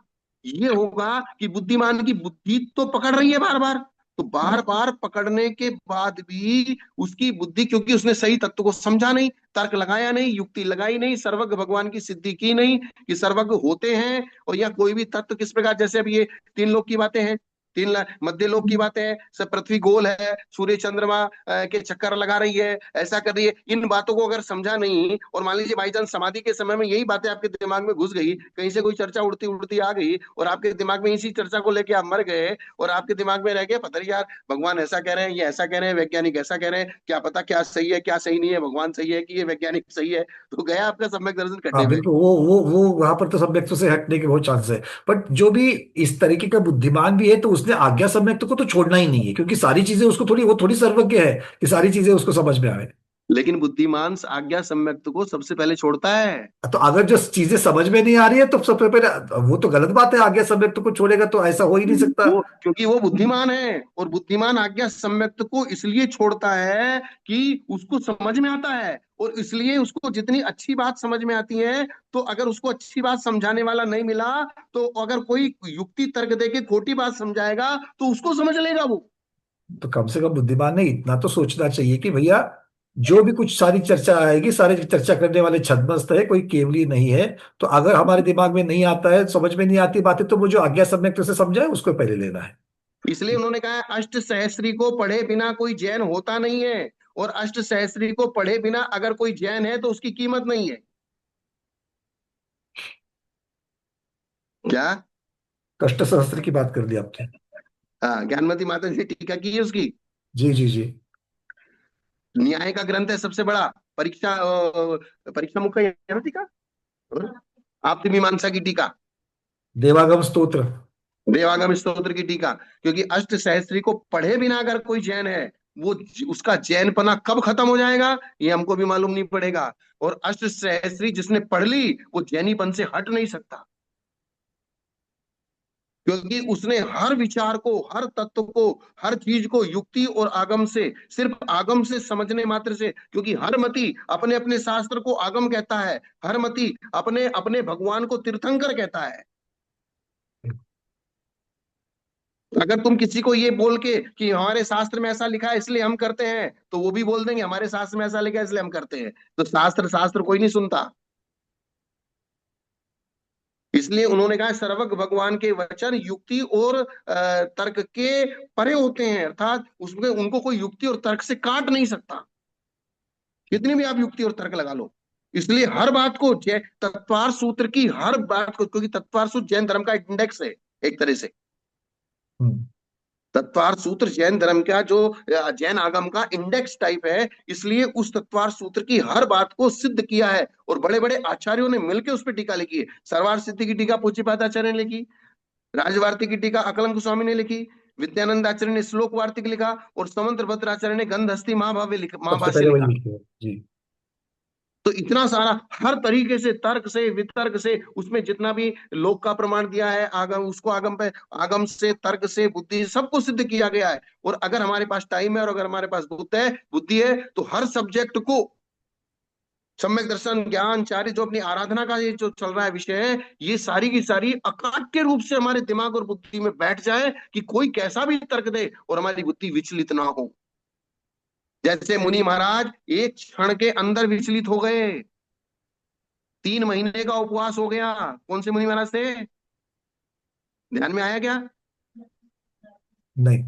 ये होगा कि बुद्धिमान की बुद्धि तो पकड़ रही है बार बार, तो बार बार पकड़ने के बाद भी उसकी बुद्धि, क्योंकि उसने सही तत्व को समझा नहीं, तर्क लगाया नहीं, युक्ति लगाई नहीं, सर्वज्ञ भगवान की सिद्धि की नहीं कि सर्वज्ञ होते हैं, और या कोई भी तत्व किस प्रकार, जैसे अब ये तीन लोक की बातें हैं, मध्य लोक की बातें हैं, सब पृथ्वी गोल है, सूर्य चंद्रमा के चक्कर लगा रही है, ऐसा कर रही है, इन बातों को अगर समझा नहीं, और मान लीजिए भाई जान समाधि के समय में यही बातें आपके दिमाग में घुस गई, कहीं से कोई चर्चा उड़ती उड़ती आ गई और आपके दिमाग में इसी चर्चा को लेके आप मर गए, और आपके दिमाग में रह गया पता नहीं यार भगवान ऐसा कह रहे हैं, ये ऐसा कह रहे हैं, वैज्ञानिक ऐसा कह रहे हैं, क्या पता क्या सही है क्या सही नहीं है, भगवान सही है कि ये वैज्ञानिक सही है, तो गया आपका सम्यक दर्शन हाँ कटे में। बिल्कुल, वो वहां पर तो सम्यक्तों से हटने के बहुत चांस है। बट जो भी इस तरीके का बुद्धिमान भी है तो उसने आज्ञा सम्यक्त को तो छोड़ना ही नहीं है, क्योंकि सारी चीजें उसको थोड़ी, वो थोड़ी सर्वज्ञ है कि सारी चीजें उसको समझ में आए। लेकिन बुद्धिमान आज्ञा सम्यक्त को सबसे पहले छोड़ता है। तो अगर जो चीजें समझ में नहीं आ रही है तो सबसे पहले वो तो गलत बात है, आज्ञा सम्यक्त को छोड़ेगा तो ऐसा हो ही नहीं सकता। वो क्योंकि वो बुद्धिमान है, और बुद्धिमान आज्ञा सम्यक्त को इसलिए छोड़ता है कि उसको समझ में आता है, और इसलिए उसको जितनी अच्छी बात समझ में आती है, तो अगर उसको अच्छी बात समझाने वाला नहीं मिला, तो अगर कोई युक्ति तर्क दे के खोटी बात समझाएगा तो उसको समझ लेगा वो। तो कम से कम बुद्धिमान ने इतना तो सोचना चाहिए कि भैया जो भी कुछ सारी चर्चा आएगी, सारे चर्चा करने वाले छद्मस्त है, कोई केवली नहीं है। तो अगर हमारे दिमाग में नहीं आता है, समझ में नहीं आती बातें, तो वो जो आज्ञा सम्यक से समझाए उसको पहले लेना है। इसलिए उन्होंने कहा है, अष्ट सहस्त्री को पढ़े बिना कोई जैन होता नहीं है, और अष्ट सहस्त्री को पढ़े बिना अगर कोई जैन है तो उसकी कीमत नहीं है। क्या? कष्ट सहस्त्र की बात कर दी आपने। हाँ, ज्ञानमती माता जी ने टीका की है उसकी। जी जी जी। न्याय का ग्रंथ है सबसे बड़ा। परीक्षा मुख का ये है ना टीका, और आपकी मीमांसा की टीका, देवागम स्तोत्र। देवागम स्तोत्र की टीका। क्योंकि अष्ट सहस्त्री को पढ़े बिना अगर कोई जैन है, वो उसका जैनपना कब खत्म हो जाएगा ये हमको भी मालूम नहीं पड़ेगा। और अष्ट सहस्त्री जिसने पढ़ ली वो जैनीपन से हट नहीं सकता, क्योंकि उसने हर विचार को, हर तत्व को, हर चीज को युक्ति और आगम से, सिर्फ आगम से समझने मात्र से, क्योंकि हर मति अपने अपने शास्त्र को आगम कहता है, हर मति अपने अपने भगवान को तीर्थंकर कहता है। अगर तुम किसी को ये बोल के कि हमारे शास्त्र में ऐसा लिखा है इसलिए हम करते हैं, तो वो भी बोल देंगे हमारे शास्त्र में ऐसा लिखा है इसलिए हम करते हैं। तो शास्त्र शास्त्र कोई नहीं सुनता। इसलिए उन्होंने कहा सर्वज्ञ भगवान के वचन युक्ति और तर्क के परे होते हैं, अर्थात उसमें उनको कोई युक्ति और तर्क से काट नहीं सकता, कितनी भी आप युक्ति और तर्क लगा लो। इसलिए हर बात को जय तत्वार सूत्र की हर बात को, क्योंकि तत्वार सूत्र जैन धर्म का एक इंडेक्स है एक तरह से। हम्म। तत्वार सूत्र जैन धर्म का जो जैन आगम का इंडेक्स टाइप है, इसलिए उस तत्वार सूत्र की हर बात को सिद्ध किया है और बड़े बड़े आचार्यों ने मिलकर उस पर टीका लिखी है। सर्वार सिद्धि की टीका पूज्यपाद आचार्य ने लिखी, राजवार्तिक की टीका अकलंक स्वामी ने लिखी, विद्यानंद आचार्य ने श्लोक वार्तिक लिखा और समंत्र भद्राचार्य ने गंधहस्ती महाभाव्य सबसे महाभाष्य पहले वही लिखा। लिखे हैं जी। तो इतना सारा हर तरीके से तर्क से वितर्क से उसमें जितना भी लोक का प्रमाण दिया है आगम, उसको आगम पे आगम से तर्क से बुद्धि सबको सिद्ध किया गया है। और अगर हमारे पास टाइम है और अगर हमारे पास बुद्धि है तो हर सब्जेक्ट को सम्यक दर्शन ज्ञान चार्य जो अपनी आराधना का ये जो चल रहा है विषय है, ये सारी की सारी अकाट्य रूप से हमारे दिमाग और बुद्धि में बैठ जाए कि कोई कैसा भी तर्क दे और हमारी बुद्धि विचलित ना हो। जैसे मुनि महाराज एक क्षण के अंदर विचलित हो गए, 3 महीने का उपवास हो गया। कौन से मुनि महाराज थे, ध्यान में आया क्या? नहीं।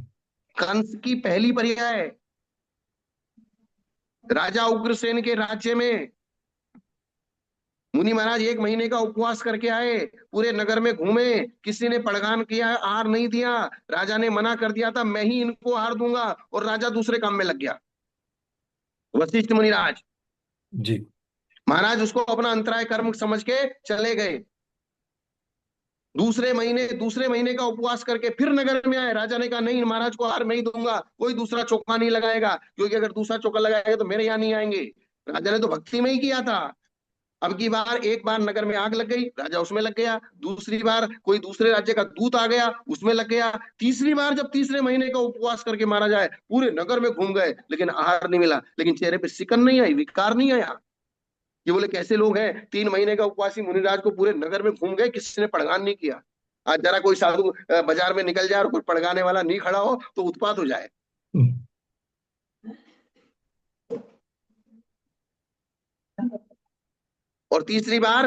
कंस की पहली पर्याय, राजा उग्रसेन के राज्य में मुनि महाराज 1 महीने का उपवास करके आए, पूरे नगर में घूमे, किसी ने पड़गान किया आहार नहीं दिया, राजा ने मना कर दिया था मैं ही इनको आहार दूंगा, और राजा दूसरे काम में लग गया, वशिष्ठ मुनिराज। जी। महाराज उसको अपना अंतराय कर्म समझ के चले गए। दूसरे महीने का उपवास करके फिर नगर में आए, राजा ने कहा नहीं महाराज को आहार मैं ही दूंगा, कोई दूसरा चौका नहीं लगाएगा, क्योंकि अगर दूसरा चौका लगाएगा तो मेरे यहाँ नहीं आएंगे। राजा ने तो भक्ति में ही किया था। अब की बार एक बार नगर में आग लग गई, राजा उसमें लग गया, दूसरी बार कोई दूसरे राज्य का दूत आ गया उसमें लग गया, तीसरी बार जब तीसरे महीने का उपवास करके मारा जाए पूरे नगर में घूम गए लेकिन आहार नहीं मिला, लेकिन चेहरे पे सिकन नहीं आई, विकार नहीं आया। ये बोले कैसे लोग हैं, 3 महीने का उपवासी मुनिराज को पूरे नगर में घूम गए, किसी ने पड़गान नहीं किया। आज जरा कोई साधु बाजार में निकल जाए और कोई पड़गाने वाला नहीं खड़ा हो तो उत्पात हो जाए। हम्म। और तीसरी बार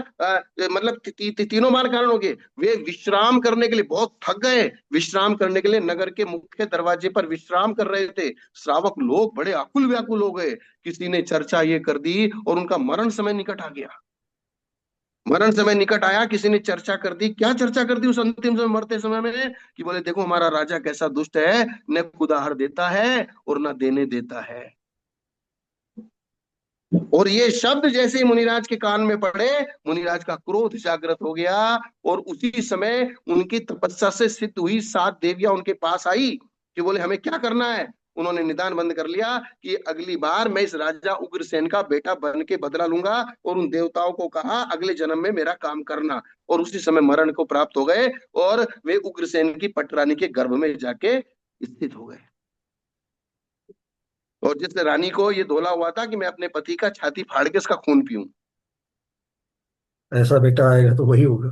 मतलब तीनों बार कारण हो गए, वे विश्राम करने के लिए बहुत थक गए, विश्राम करने के लिए नगर के मुख्य दरवाजे पर विश्राम कर रहे थे। श्रावक लोग बड़े आकुल व्याकुल हो गए, किसी ने चर्चा ये कर दी और उनका मरण समय निकट आ गया। मरण समय निकट आया, किसी ने चर्चा कर दी, क्या चर्चा कर दी उस अंतिम समय मरते समय में, कि बोले देखो हमारा राजा कैसा दुष्ट है, न खुद आहार देता है और न देने देता है। और ये शब्द जैसे ही मुनिराज के कान में पड़े, मुनिराज का क्रोध जागृत हो गया और उसी समय उनकी तपस्या से सिद्ध हुई 7 देवियां उनके पास आई कि बोले हमें क्या करना है। उन्होंने निदान बंद कर लिया कि अगली बार मैं इस राजा उग्रसेन का बेटा बन के बदला लूंगा, और उन देवताओं को कहा अगले जन्म में मेरा काम करना, और उसी समय मरण को प्राप्त हो गए और वे उग्रसेन की पटरानी के गर्भ में जाके स्थित हो गए। और जिस रानी को ये धोला हुआ था कि मैं अपने पति का छाती फाड़ के इसका खून पीऊं। ऐसा बेटा आएगा तो वही होगा।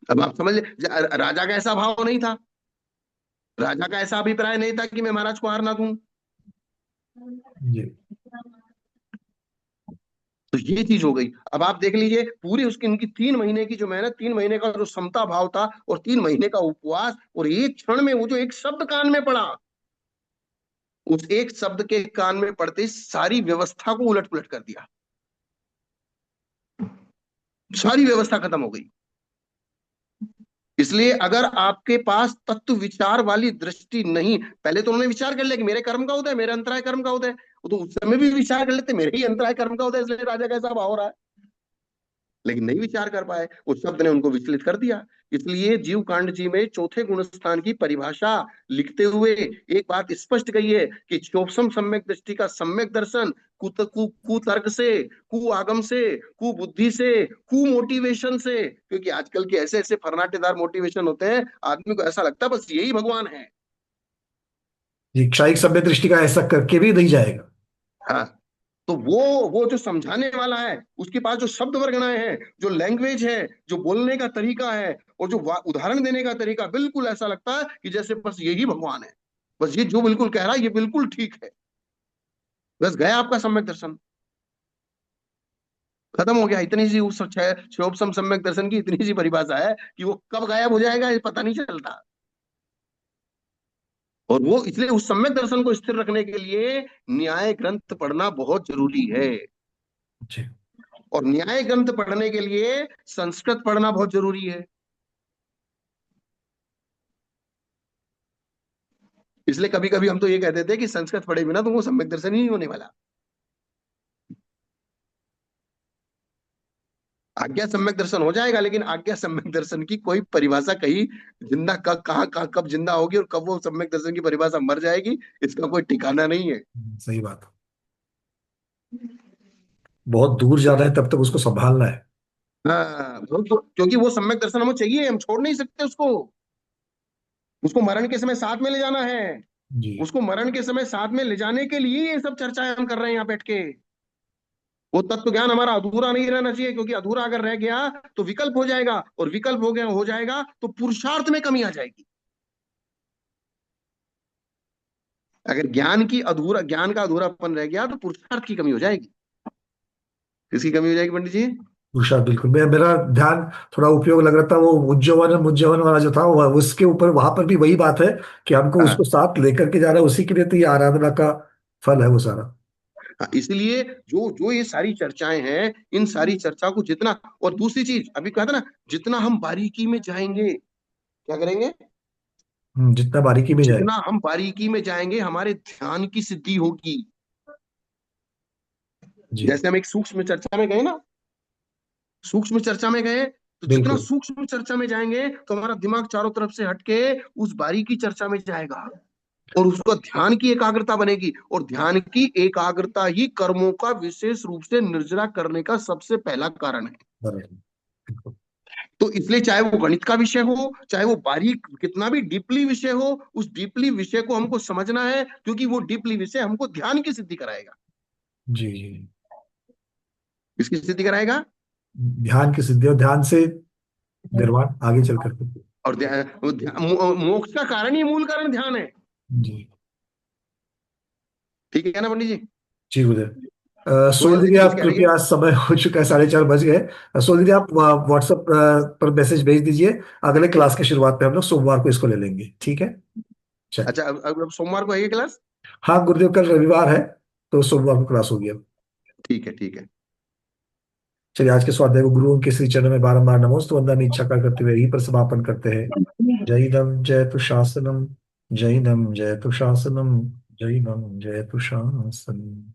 अब आप समझ राजा का ऐसा भाव नहीं था, राजा का ऐसा अभिप्राय नहीं था कि मैं महाराज को हार ना दूं। जी। तो ये चीज हो गई। अब आप देख लीजिए पूरी उसकी उनकी 3 महीने की जो मेहनत, 3 महीने का जो समता भाव था और 3 महीने का उपवास, और एक क्षण में वो जो एक शब्द कान में पड़ा, उस एक शब्द के कान में पड़ते ही सारी व्यवस्था को उलट पुलट कर दिया, सारी व्यवस्था खत्म हो गई। इसलिए अगर आपके पास तत्व विचार वाली दृष्टि नहीं, पहले तो उन्होंने विचार कर लिया कि मेरे कर्म का उदय, मेरे अंतराय कर्म का उदय, वो तो उस समय भी विचार कर लेते मेरे ही अंतराय कर्म का उदय, इसलिए राजा कैसा भाव हो रहा है, लेकिन नहीं विचार कर पाए, उस शब्द ने उनको विचलित कर दिया। इसलिए जीव कांड जी में चौथे गुण स्थान की परिभाषा लिखते हुए एक बात स्पष्ट कही है कि चौपसम सम्यक दृष्टि का सम्यक दर्शन कुतर्क से, कु आगम से, कु बुद्धि से, कु मोटिवेशन से, क्योंकि आजकल के ऐसे ऐसे फर्नाटेदार मोटिवेशन होते हैं आदमी को ऐसा लगता है बस यही भगवान है। जी, क्षायिक सभ्य दृष्टि का ऐसा करके भी नहीं जाएगा। हाँ, तो वो जो समझाने वाला है, उसके पास जो शब्द वर्गनाएं हैं, जो लैंग्वेज है, जो बोलने का तरीका है, और जो उदाहरण देने का तरीका, बिल्कुल ऐसा लगता है कि जैसे बस यही भगवान है, बस ये जो बिल्कुल कह रहा है ये बिल्कुल ठीक है। बस गया आपका सम्यक दर्शन, खत्म हो गया। इतनी सी उस क्षोभसम सम्यक दर्शन की इतनी सी परिभाषा है कि वो कब गायब हो जाएगा ये पता नहीं चलता। और वो इसलिए उस सम्यक दर्शन को स्थिर रखने के लिए न्याय ग्रंथ पढ़ना बहुत जरूरी है। जी। और न्याय ग्रंथ पढ़ने के लिए संस्कृत पढ़ना बहुत जरूरी है। इसलिए कभी कभी हम तो ये कहते थे कि संस्कृत पढ़े बिना तुमको सम्यक दर्शन ही नहीं होने वाला। आज्ञा सम्यक दर्शन हो जाएगा, लेकिन आज्ञा सम्यक दर्शन की कोई परिभाषा कहीं जिंदा कब कहाँ कब जिंदा होगी और कब वो सम्यक दर्शन की परिभाषा मर जाएगी, इसका कोई ठिकाना नहीं है। सही बात। बहुत दूर जाना है तब तक उसको संभालना है। हाँ, क्योंकि वो सम्यक दर्शन हमें चाहिए, हम छोड़ नहीं सकते उसको। उसको मरण के समय साथ में ले जाना है। जी। उसको मरण के समय साथ में ले जाने के लिए ये सब चर्चाएं हम कर रहे हैं यहाँ बैठ के। वो तत्व ज्ञान हमारा अधूरा नहीं रहना चाहिए, क्योंकि अधूरा अगर रह गया तो विकल्प हो जाएगा, और विकल्प हो जाएगा तो पुरुषार्थ में कमी आ जाएगी। अगर ज्ञान का अधूरापन रह गया तो पुरुषार्थ की कमी हो जाएगी। किसकी कमी हो जाएगी पंडित जी? उषा, बिल्कुल। मेरा ध्यान थोड़ा उपयोग लग रहा था वो उज्जवल मुज्जवल वाला जो था, वो उसके ऊपर, वहां पर भी वही बात है कि हमको उसको हाँ, साथ लेकर के जाना है, उसी के लिए तो ये आराधना का फल है वो सारा। हाँ, इसलिए जो जो ये सारी चर्चाएं हैं, इन सारी चर्चा को जितना, और दूसरी चीज अभी कहा था ना, जितना हम बारीकी में जाएंगे, क्या करेंगे? जितना बारीकी में जाए। जितना हम बारीकी में जाएंगे हमारे ध्यान की सिद्धि होगी। जी। जैसे हम एक सूक्ष्म चर्चा में गए ना, सूक्ष्म चर्चा में गए, तो जितना बिल्कुल। सूक्ष्म चर्चा में जाएंगे तो हमारा दिमाग चारों तरफ से हटके उस बारीकी चर्चा में जाएगा, और उसका ध्यान की एकाग्रता बनेगी, और ध्यान की एकाग्रता ही कर्मों का विशेष रूप से निर्जरा करने का सबसे पहला कारण है। बराबर। बिल्कुल। तो इसलिए चाहे वो गणित का विषय हो, चाहे वो बारीक कितना भी डीपली विषय हो, उस डीपली विषय को हमको समझना है, क्योंकि वो डीपली विषय हमको ध्यान की सिद्धि कराएगा। जी जी। किसकी सिद्धि कराएगा? ध्यान की सिद्धि, और ध्यान से निर्वाण आगे चल करके। और मोक्ष का कारण ही, मूल कारण ध्यान है। जी। ठीक है ना पंडित जी? जी उदय। सोहेल सोल दीदी, दीदी कुछ आप कह रही है? कृपया, समय हो चुका है, 4:30 बज गए। सोल दीदी, आप व्हाट्सएप पर मैसेज भेज दीजिए। अगले क्लास की शुरुआत पे हम लोग सोमवार को इसको ले लेंगे, ठीक है? चलिए। अच्छा, अब सोमवार को है ये क्लास? हाँ गुरुदेव, कल रविवार है, तो सोमवार को क्लास होगी अब। ठीक है, ठीक है। चलिए, आज के स्वाध्याय को गुरुओं के श्री चरणों में बारंबार नमोस्तु वंदन इच्छा कर करते हुए यहीं पर समापन करते हैं। जैनम जयतु शासनम, जैनम जयतु शासनम, जैनम जयतु शासनम।